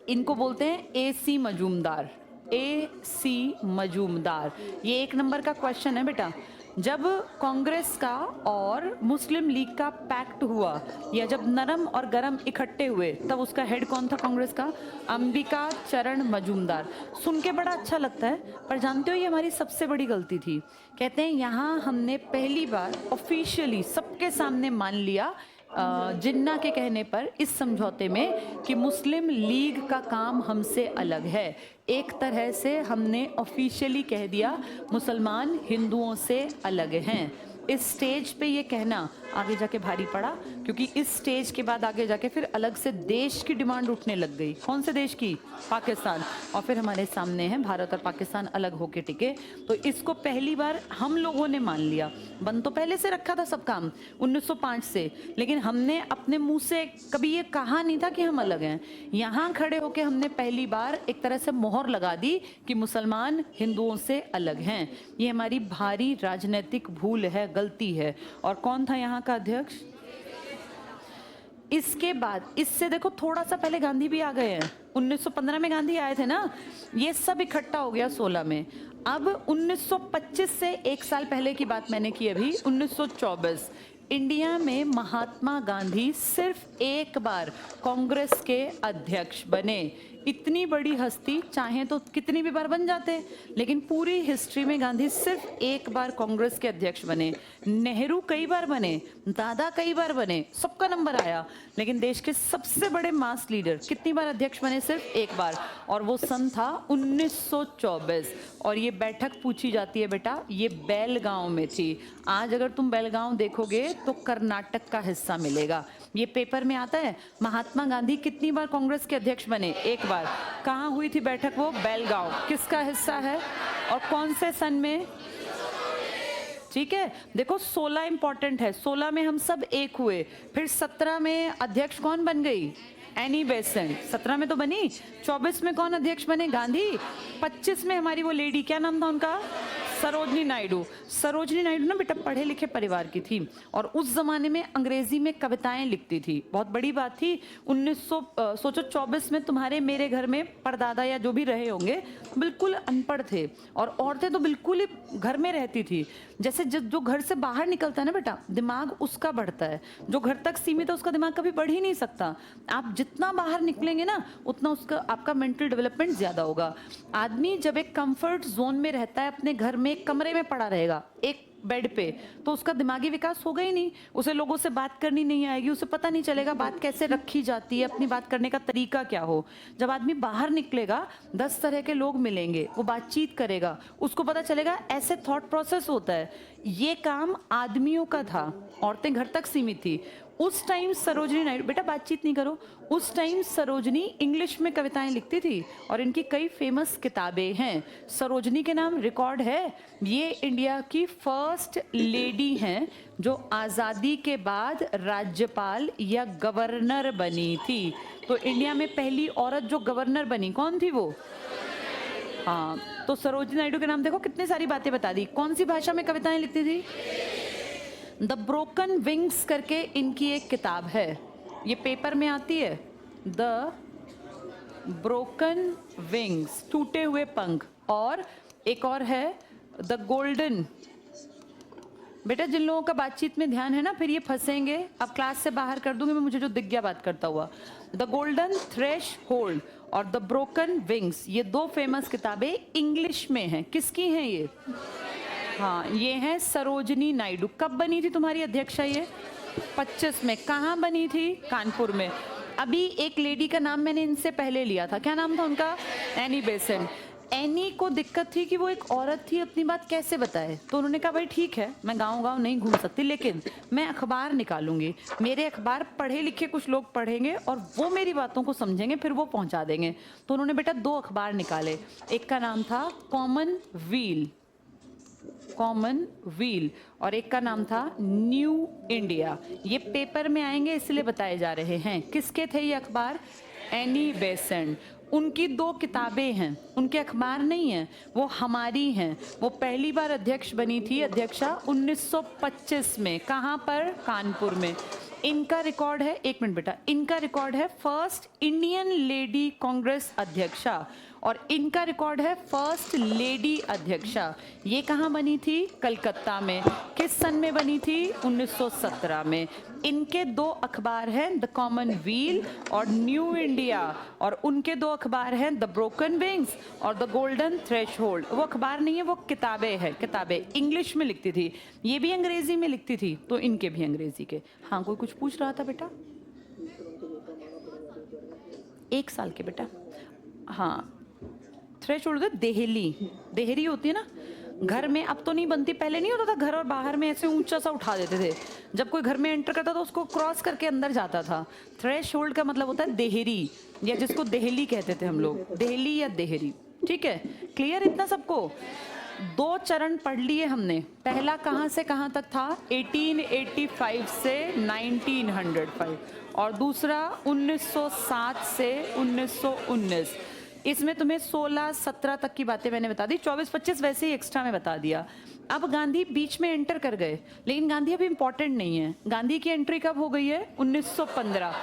इनको बोलते हैं AC मजूमदार, AC मजूमदार। ये 1 नंबर का क्वेश्चन है बेटा। जब कांग्रेस का और मुस्लिम लीग का पैक्ट हुआ, या जब नरम और गरम इकट्ठे हुए, तब उसका हेड कौन था कांग्रेस का? अंबिका चरण मजूमदार। सुन के बड़ा अच्छा लगता है, पर जानते हो ये हमारी सबसे बड़ी गलती थी। कहते हैं यहाँ हमने पहली बार ऑफिशियली सबके सामने मान लिया जिन्ना के कहने पर इस समझौते में कि मुस्लिम लीग का काम हमसे अलग है। एक तरह से हमने ऑफिशियली कह दिया मुसलमान हिंदुओं से अलग हैं। इस स्टेज पे ये कहना आगे जाके भारी पड़ा, क्योंकि इस स्टेज के बाद आगे जाके फिर अलग से देश की डिमांड उठने लग गई। कौन से देश की? पाकिस्तान। और फिर हमारे सामने है भारत और पाकिस्तान अलग होके टिके। तो इसको पहली बार हम लोगों ने मान लिया। बन तो पहले से रखा था सब काम 1905 से, लेकिन हमने अपने मुंह से कभी ये कहा नहीं था कि हम अलग हैं। यहाँ खड़े होके हमने पहली बार एक तरह से मोहर लगा दी कि मुसलमान हिंदुओं से अलग हैं। ये हमारी भारी राजनीतिक भूल है, गलती है। और कौन था यहाँ का अध्यक्ष? इसके बाद इससे देखो थोड़ा सा पहले गांधी भी आ गए हैं। 1915 में गांधी आए थे ना, ये सब इकट्ठा हो गया 16 में। अब 1925 से एक साल पहले की बात मैंने की अभी, 1924 इंडिया में महात्मा गांधी सिर्फ एक बार कांग्रेस के अध्यक्ष बने। इतनी बड़ी हस्ती चाहे तो कितनी भी बार बन जाते, लेकिन पूरी हिस्ट्री में गांधी सिर्फ एक बार कांग्रेस के अध्यक्ष बने। नेहरू कई बार बने, दादा कई बार बने, सबका नंबर आया, लेकिन देश के सबसे बड़े मास लीडर कितनी बार अध्यक्ष बने? सिर्फ एक बार, और वो सन था 1924। और ये बैठक पूछी जाती है बेटा, ये बेलगांव में थी। आज अगर तुम बेलगांव देखोगे तो कर्नाटक का हिस्सा मिलेगा। ये पेपर में आता है महात्मा गांधी कितनी बार कांग्रेस के अध्यक्ष बने? एक बार। कहाँ हुई थी बैठक? वो बेलगांव। किसका हिस्सा है और कौन से सन में? ठीक है, देखो 16 इंपॉर्टेंट है। 16 में हम सब एक हुए, फिर 17 में अध्यक्ष कौन बन गई? Annie Besant. 17 में तो बनी। 24 में कौन अध्यक्ष बने? गांधी। 25 में हमारी वो लेडी, क्या नाम था उनका? सरोजनी नायडू। सरोजनी नायडू ना बेटा पढ़े लिखे परिवार की थी, और उस जमाने में अंग्रेजी में कविताएं लिखती थी। बहुत बड़ी बात थी। 1924 में तुम्हारे मेरे घर में परदादा या जो भी रहे होंगे बिल्कुल अनपढ़ थे, और औरतें तो बिल्कुल ही घर में रहती थी। जैसे जो घर से बाहर निकलता है ना बेटा, दिमाग उसका बढ़ता है। जो घर तक सीमित है उसका दिमाग कभी बढ़ ही नहीं सकता। आप जितना बाहर निकलेंगे ना उतना उसका आपका मेंटल डेवलपमेंट ज्यादा होगा। आदमी जब एक कंफर्ट जोन में रहता है, अपने घर में एक कमरे में पड़ा रहेगा एक बेड पे, तो उसका दिमागी विकास होगा ही नहीं। उसे लोगों से बात करनी नहीं आएगी, उसे पता नहीं चलेगा बात कैसे रखी जाती है, अपनी बात करने का तरीका क्या हो। जब आदमी बाहर निकलेगा 10 तरह के लोग मिलेंगे, वो बातचीत करेगा, उसको पता चलेगा ऐसे थॉट प्रोसेस होता है। ये काम आदमियों का था, औरतें घर तक सीमित थी। उस टाइम सरोजनी नायडू, बेटा बातचीत नहीं करो, उस टाइम सरोजनी इंग्लिश में कविताएं लिखती थी, और इनकी कई फेमस किताबें हैं। सरोजनी के नाम रिकॉर्ड है। ये इंडिया की फर्स्ट लेडी हैं जो आज़ादी के बाद राज्यपाल या गवर्नर बनी थी। तो इंडिया में पहली औरत जो गवर्नर बनी, कौन थी वो? हाँ, तो सरोजनी नायडू के नाम देखो कितनी सारी बातें बता दी। कौन सी भाषा में कविताएं लिखती थी? द ब्रोकन विंग्स करके इनकी एक किताब है, ये पेपर में आती है। द ब्रोकन विंग्स, टूटे हुए पंख। और एक और है द गोल्डन। बेटा जिन लोगों का बातचीत में ध्यान है ना, फिर ये फंसेंगे। अब क्लास से बाहर कर दूंगी मैं, मुझे जो दिख गया बात करता हुआ। द गोल्डन थ्रेश होल्ड और द ब्रोकन विंग्स, ये दो फेमस किताबें इंग्लिश में हैं। किसकी हैं ये? हाँ, ये है सरोजनी नायडू। कब बनी थी तुम्हारी अध्यक्षा ये? 25 में। कहाँ बनी थी? कानपुर में। अभी एक लेडी का नाम मैंने इनसे पहले लिया था, क्या नाम था उनका? Annie Besant. एनी को दिक्कत थी कि वो एक औरत थी, अपनी बात कैसे बताए, तो उन्होंने कहा भाई ठीक है, मैं गाँव नहीं घूम सकती, लेकिन मैं अखबार निकालूंगी। मेरे अखबार पढ़े लिखे कुछ लोग पढ़ेंगे और वो मेरी बातों को समझेंगे, फिर वो पहुंचा देंगे। तो उन्होंने बेटा 2 अखबार निकाले। एक का नाम था कॉमन व्हील और एक का नाम था न्यू इंडिया। ये पेपर में आएंगे इसलिए बताए जा रहे हैं। किसके थे ये अखबार? Annie Besant. उनकी 2 किताबें हैं, उनके अखबार नहीं हैं, वो हमारी हैं। वो पहली बार अध्यक्ष बनी थी, अध्यक्षा 1925 में। कहाँ पर? कानपुर में। इनका रिकॉर्ड है, 1 मिनट बेटा, इनका रिकॉर्ड है फर्स्ट इंडियन लेडी कांग्रेस अध्यक्षा। और इनका रिकॉर्ड है फर्स्ट लेडी अध्यक्षा। ये कहाँ बनी थी? कलकत्ता में। किस सन में बनी थी? 1917 में। इनके दो अखबार हैं, द कॉमन व्हील और न्यू इंडिया, और उनके दो अखबार हैं, द ब्रोकन विंग्स और द गोल्डन थ्रेशहोल्ड। वो अखबार नहीं है, वो किताबें हैं, किताबें इंग्लिश में लिखती थी, ये भी अंग्रेजी में लिखती थी, तो इनके भी अंग्रेजी के। हाँ, कोई कुछ पूछ रहा था बेटा? 1 साल के बेटा। हाँ, थ्रेशोल्ड होता है देहली, देहरी होती है ना घर में, अब तो नहीं बनती, पहले नहीं होता था घर और बाहर में ऐसे ऊंचा सा उठा देते थे, जब कोई घर में एंटर करता था उसको क्रॉस करके अंदर जाता था। थ्रेशोल्ड का मतलब होता है देहरी, या जिसको देहली कहते थे हम लोग, देहली या देहरी। ठीक है, क्लियर इतना सबको? 2 चरण पढ़ लिए हमने। पहला कहाँ से कहाँ तक था? 1885 से 1905, और दूसरा 1907 से 1919। इसमें तुम्हें 16-17 तक की बातें मैंने बता दी, 24-25 वैसे ही एक्स्ट्रा में बता दिया। अब गांधी बीच में एंटर कर गए, लेकिन गांधी अभी इंपॉर्टेंट नहीं है। गांधी की एंट्री कब हो गई है? 1915।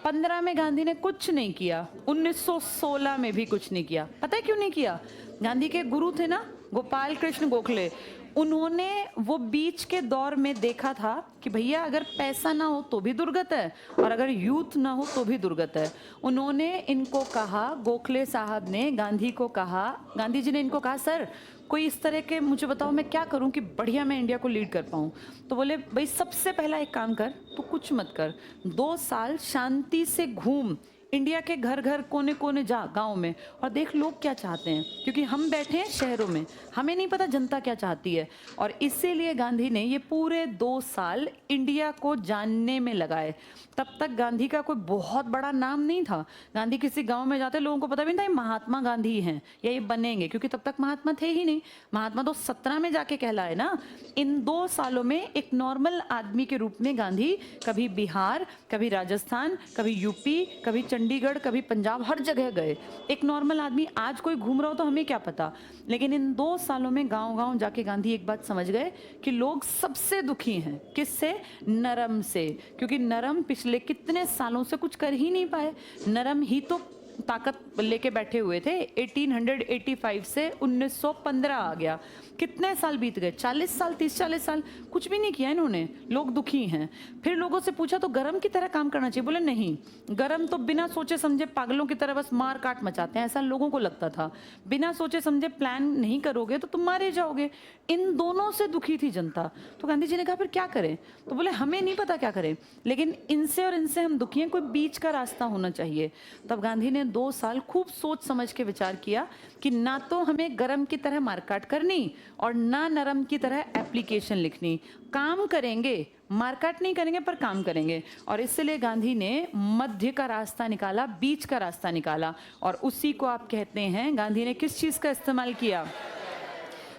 15 में गांधी ने कुछ नहीं किया, 1916 में भी कुछ नहीं किया। पता है क्यों नहीं किया? गांधी के गुरु थे ना गोपाल कृष्ण गोखले, उन्होंने वो बीच के दौर में देखा था कि भैया अगर पैसा ना हो तो भी दुर्गत है, और अगर यूथ ना हो तो भी दुर्गत है। उन्होंने इनको कहा, गोखले साहब ने गांधी को कहा, गांधी जी ने इनको कहा, सर कोई इस तरह के मुझे बताओ मैं क्या करूं कि बढ़िया मैं इंडिया को लीड कर पाऊं। तो बोले भाई सबसे पहला एक काम कर, तू कुछ मत कर, 2 साल शांति से घूम, इंडिया के घर घर कोने कोने जा, गांव में, और देख लोग क्या चाहते हैं, क्योंकि हम बैठे हैं शहरों में, हमें नहीं पता जनता क्या चाहती है। और इसीलिए गांधी ने ये पूरे 2 साल इंडिया को जानने में लगाए। तब तक गांधी का कोई बहुत बड़ा नाम नहीं था। गांधी किसी गांव में जाते लोगों को पता भी नहीं था ये महात्मा गांधी हैं या ये बनेंगे, क्योंकि तब तक महात्मा थे ही नहीं। महात्मा तो 17 में जाके कहलाए ना। इन 2 सालों में एक नॉर्मल आदमी के रूप में गांधी कभी बिहार, कभी राजस्थान, कभी यूपी, कभी चंडीगढ़, कभी पंजाब, हर जगह गए। एक नॉर्मल आदमी, आज कोई घूम रहा हो तो हमें क्या पता, लेकिन इन 2 सालों में गांव गांव जाके गांधी एक बात समझ गए कि लोग सबसे दुखी हैं। किससे? नरम से, क्योंकि नरम पिछले कितने सालों से कुछ कर ही नहीं पाए, नरम ही तो ताकत लेके बैठे हुए थे। 1885 से 1915 आ गया, कितने साल बीत गए? 40 साल, 30-40 साल, कुछ भी नहीं किया इन्होंने, लोग दुखी हैं। फिर लोगों से पूछा तो गरम की तरह काम करना चाहिए, बोले नहीं, गरम तो बिना सोचे समझे पागलों की तरह बस मार काट मचाते हैं, ऐसा लोगों को लगता था। बिना सोचे समझे प्लान नहीं करोगे तो तुम मारे जाओगे। इन दोनों से दुखी थी जनता। तो गांधी जी ने कहा फिर क्या करें? तो बोले हमें नहीं पता क्या करें, लेकिन इनसे और इनसे हम दुखी हैं, कोई बीच का रास्ता होना चाहिए। तब गांधी ने 2 साल खूब सोच समझ के विचार किया कि ना तो हमें गरम की तरह मारकाट करनी और ना नरम की तरह एप्लीकेशन लिखनी। काम करेंगे, मारकाट नहीं करेंगे पर काम करेंगे। और इसलिए गांधी ने मध्य का रास्ता निकाला, बीच का रास्ता निकाला, और उसी को आप कहते हैं, गांधी ने किस चीज का इस्तेमाल किया?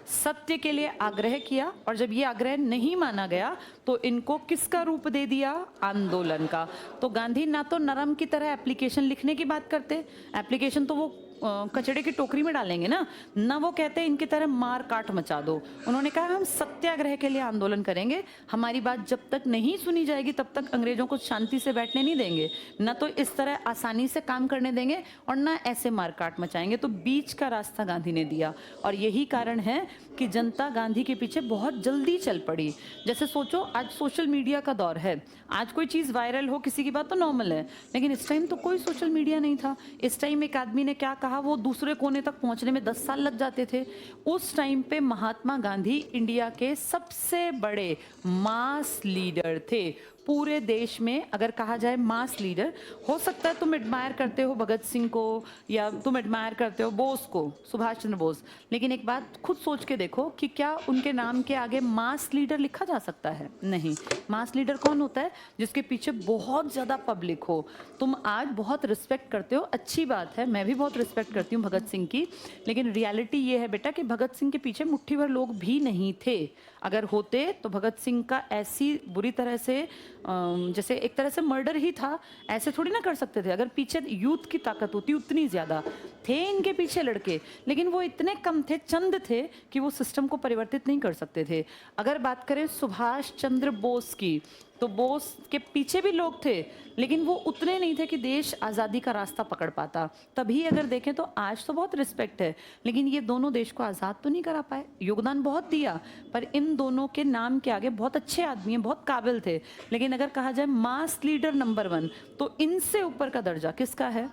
सत्य के लिए आग्रह किया। और जब ये आग्रह नहीं माना गया तो इनको किसका रूप दे दिया? आंदोलन का। तो गांधी ना तो नरम की तरह एप्लीकेशन लिखने की बात करते, एप्लीकेशन तो वो कचड़े की टोकरी में डालेंगे ना वो कहते इनकी तरह मार काट मचा दो। उन्होंने कहा हम सत्याग्रह के लिए आंदोलन करेंगे, हमारी बात जब तक नहीं सुनी जाएगी तब तक अंग्रेजों को शांति से बैठने नहीं देंगे, न तो इस तरह आसानी से काम करने देंगे और ना ऐसे मार काट मचाएंगे। तो बीच का रास्ता गांधी ने दिया, और यही कारण है कि जनता गांधी के पीछे बहुत जल्दी चल पड़ी। जैसे सोचो आज सोशल मीडिया का दौर है, आज कोई चीज़ वायरल हो किसी की बात तो नॉर्मल है, लेकिन इस टाइम तो कोई सोशल मीडिया नहीं था। इस टाइम एक आदमी ने क्या कहा वो दूसरे कोने तक पहुंचने में 10 साल लग जाते थे। उस टाइम पे महात्मा गांधी इंडिया के सबसे बड़े मास लीडर थे। पूरे देश में अगर कहा जाए मास लीडर, हो सकता है तुम एडमायर करते हो भगत सिंह को या तुम एडमायर करते हो बोस को, सुभाष चंद्र बोस, लेकिन एक बात खुद सोच के देखो कि क्या उनके नाम के आगे मास लीडर लिखा जा सकता है? नहीं। मास लीडर कौन होता है? जिसके पीछे बहुत ज़्यादा पब्लिक हो। तुम आज बहुत रिस्पेक्ट करते हो, अच्छी बात है, मैं भी बहुत रिस्पेक्ट करती हूँ भगत सिंह की, लेकिन रियलिटी ये है बेटा कि भगत सिंह के पीछे मुट्ठी भर लोग भी नहीं थे। अगर होते तो भगत सिंह का ऐसी बुरी तरह से जैसे एक तरह से मर्डर ही था, ऐसे थोड़ी ना कर सकते थे। अगर पीछे यूथ की ताकत होती उतनी ज़्यादा, थे इनके पीछे लड़के, लेकिन वो इतने कम थे, चंद थे कि वो सिस्टम को परिवर्तित नहीं कर सकते थे। अगर बात करें सुभाष चंद्र बोस की, तो बोस के पीछे भी लोग थे, लेकिन वो उतने नहीं थे कि देश आज़ादी का रास्ता पकड़ पाता। तभी अगर देखें तो आज तो बहुत रिस्पेक्ट है, लेकिन ये दोनों देश को आज़ाद तो नहीं करा पाए। योगदान बहुत दिया, पर इन दोनों के नाम के आगे बहुत अच्छे आदमी हैं, बहुत काबिल थे। लेकिन अगर कहा जाए मास लीडर नंबर 1, तो इनसे ऊपर का दर्जा किसका है?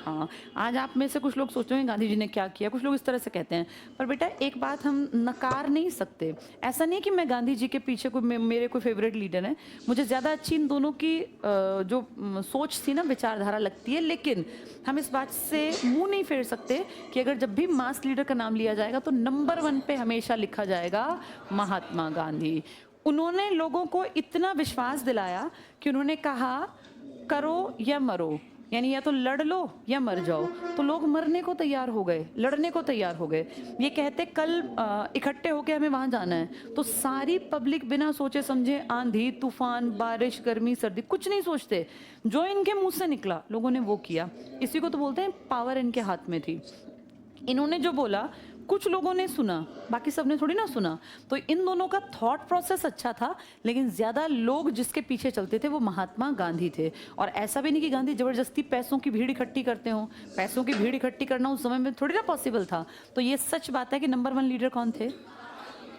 हाँ, आज आप में से कुछ लोग सोच रहे हैं गांधी जी ने क्या किया, कुछ लोग इस तरह से कहते हैं, पर बेटा एक बात हम नकार नहीं सकते। ऐसा नहीं कि मैं गांधी जी के पीछे कोई मेरे कोई फेवरेट लीडर है, मुझे ज़्यादा अच्छी इन दोनों की जो सोच थी ना, विचारधारा लगती है। लेकिन हम इस बात से मुंह नहीं फेर सकते कि अगर जब भी मास लीडर का नाम लिया जाएगा तो नंबर 1 पे हमेशा लिखा जाएगा महात्मा गांधी। उन्होंने लोगों को इतना विश्वास दिलाया कि उन्होंने कहा करो या मरो, यानी या तो लड़ लो या मर जाओ। तो लोग मरने को तैयार हो गए, लड़ने को तैयार हो गए। ये कहते कल इकट्ठे होके हमें वहां जाना है, तो सारी पब्लिक बिना सोचे समझे आंधी तूफान बारिश गर्मी सर्दी कुछ नहीं सोचते, जो इनके मुंह से निकला लोगों ने वो किया। इसी को तो बोलते हैं पावर इनके हाथ में थी। इन्होंने जो बोला कुछ लोगों ने सुना, बाकी सबने थोड़ी ना सुना। तो इन दोनों का थॉट प्रोसेस अच्छा था, लेकिन ज्यादा लोग जिसके पीछे चलते थे वो महात्मा गांधी थे। और ऐसा भी नहीं कि गांधी जबरदस्ती पैसों की भीड़ इकट्ठी करते हो, पैसों की भीड़ इकट्ठी करना उस समय में थोड़ी ना पॉसिबल था। तो ये सच बात है कि नंबर 1 लीडर कौन थे।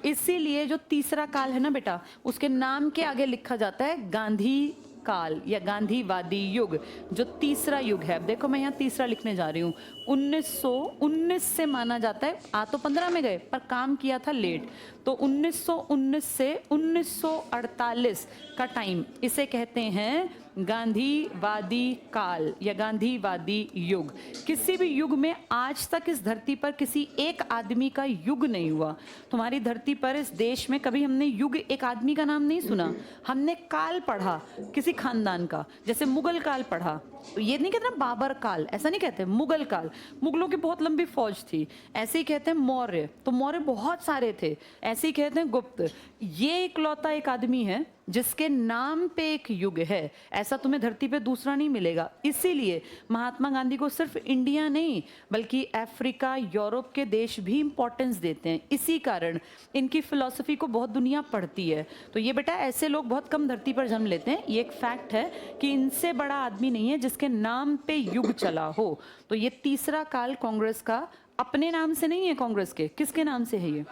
इसीलिए जो तीसरा काल है ना बेटा, उसके नाम के आगे लिखा जाता है गांधी काल या गांधीवादी युग, जो तीसरा युग है। अब देखो मैं यहाँ तीसरा लिखने जा रही हूँ। 1919 से माना जाता है, आ तो 15 में गए पर काम किया था लेट, तो 1919 से 1948 का टाइम, इसे कहते हैं गांधीवादी काल या गांधीवादी युग। किसी भी युग में आज तक इस धरती पर किसी एक आदमी का युग नहीं हुआ। तुम्हारी धरती पर इस देश में कभी हमने युग एक आदमी का नाम नहीं सुना, हमने काल पढ़ा किसी खानदान का, जैसे मुगल काल पढ़ा। ये नहीं कहते ना बाबर काल, ऐसा नहीं कहते, मुगल काल, मुगलों की बहुत लंबी फौज थी। ऐसे ही कहते हैं मौर्य, तो मौर्य बहुत सारे थे। ऐसे ही कहते हैं गुप्त। ये इकलौता एक आदमी है जिसके नाम पे एक युग है, ऐसा तुम्हें धरती पे दूसरा नहीं मिलेगा। इसीलिए महात्मा गांधी को सिर्फ इंडिया नहीं बल्कि अफ्रीका यूरोप के देश भी इंपॉर्टेंस देते हैं। इसी कारण इनकी फिलॉसफी को बहुत दुनिया पढ़ती है। तो ये बेटा ऐसे लोग बहुत कम धरती पर जन्म लेते हैं। ये एक फैक्ट है कि इनसे बड़ा आदमी नहीं है जिसके नाम पे युग चला हो। तो ये तीसरा काल कांग्रेस का अपने नाम से नहीं है, कांग्रेस के किसके नाम से है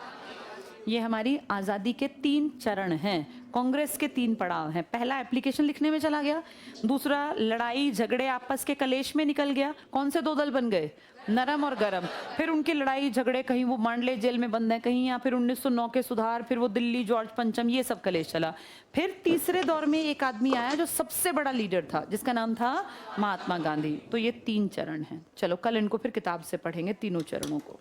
ये हमारी आज़ादी के 3 चरण हैं, कांग्रेस के 3 पड़ाव हैं। पहला एप्लीकेशन लिखने में चला गया, दूसरा लड़ाई झगड़े आपस के कलेश में निकल गया। कौन से 2 दल बन गए, नरम और गरम। फिर उनकी लड़ाई झगड़े, कहीं वो मांडले जेल में बंद है, कहीं यहाँ, फिर 1909 के सुधार, फिर वो दिल्ली जॉर्ज पंचम, ये सब कलेश चला। फिर तीसरे दौर में एक आदमी आया जो सबसे बड़ा लीडर था, जिसका नाम था महात्मा गांधी। तो ये 3 चरण हैं। चलो कल इनको फिर किताब से पढ़ेंगे तीनों चरणों को।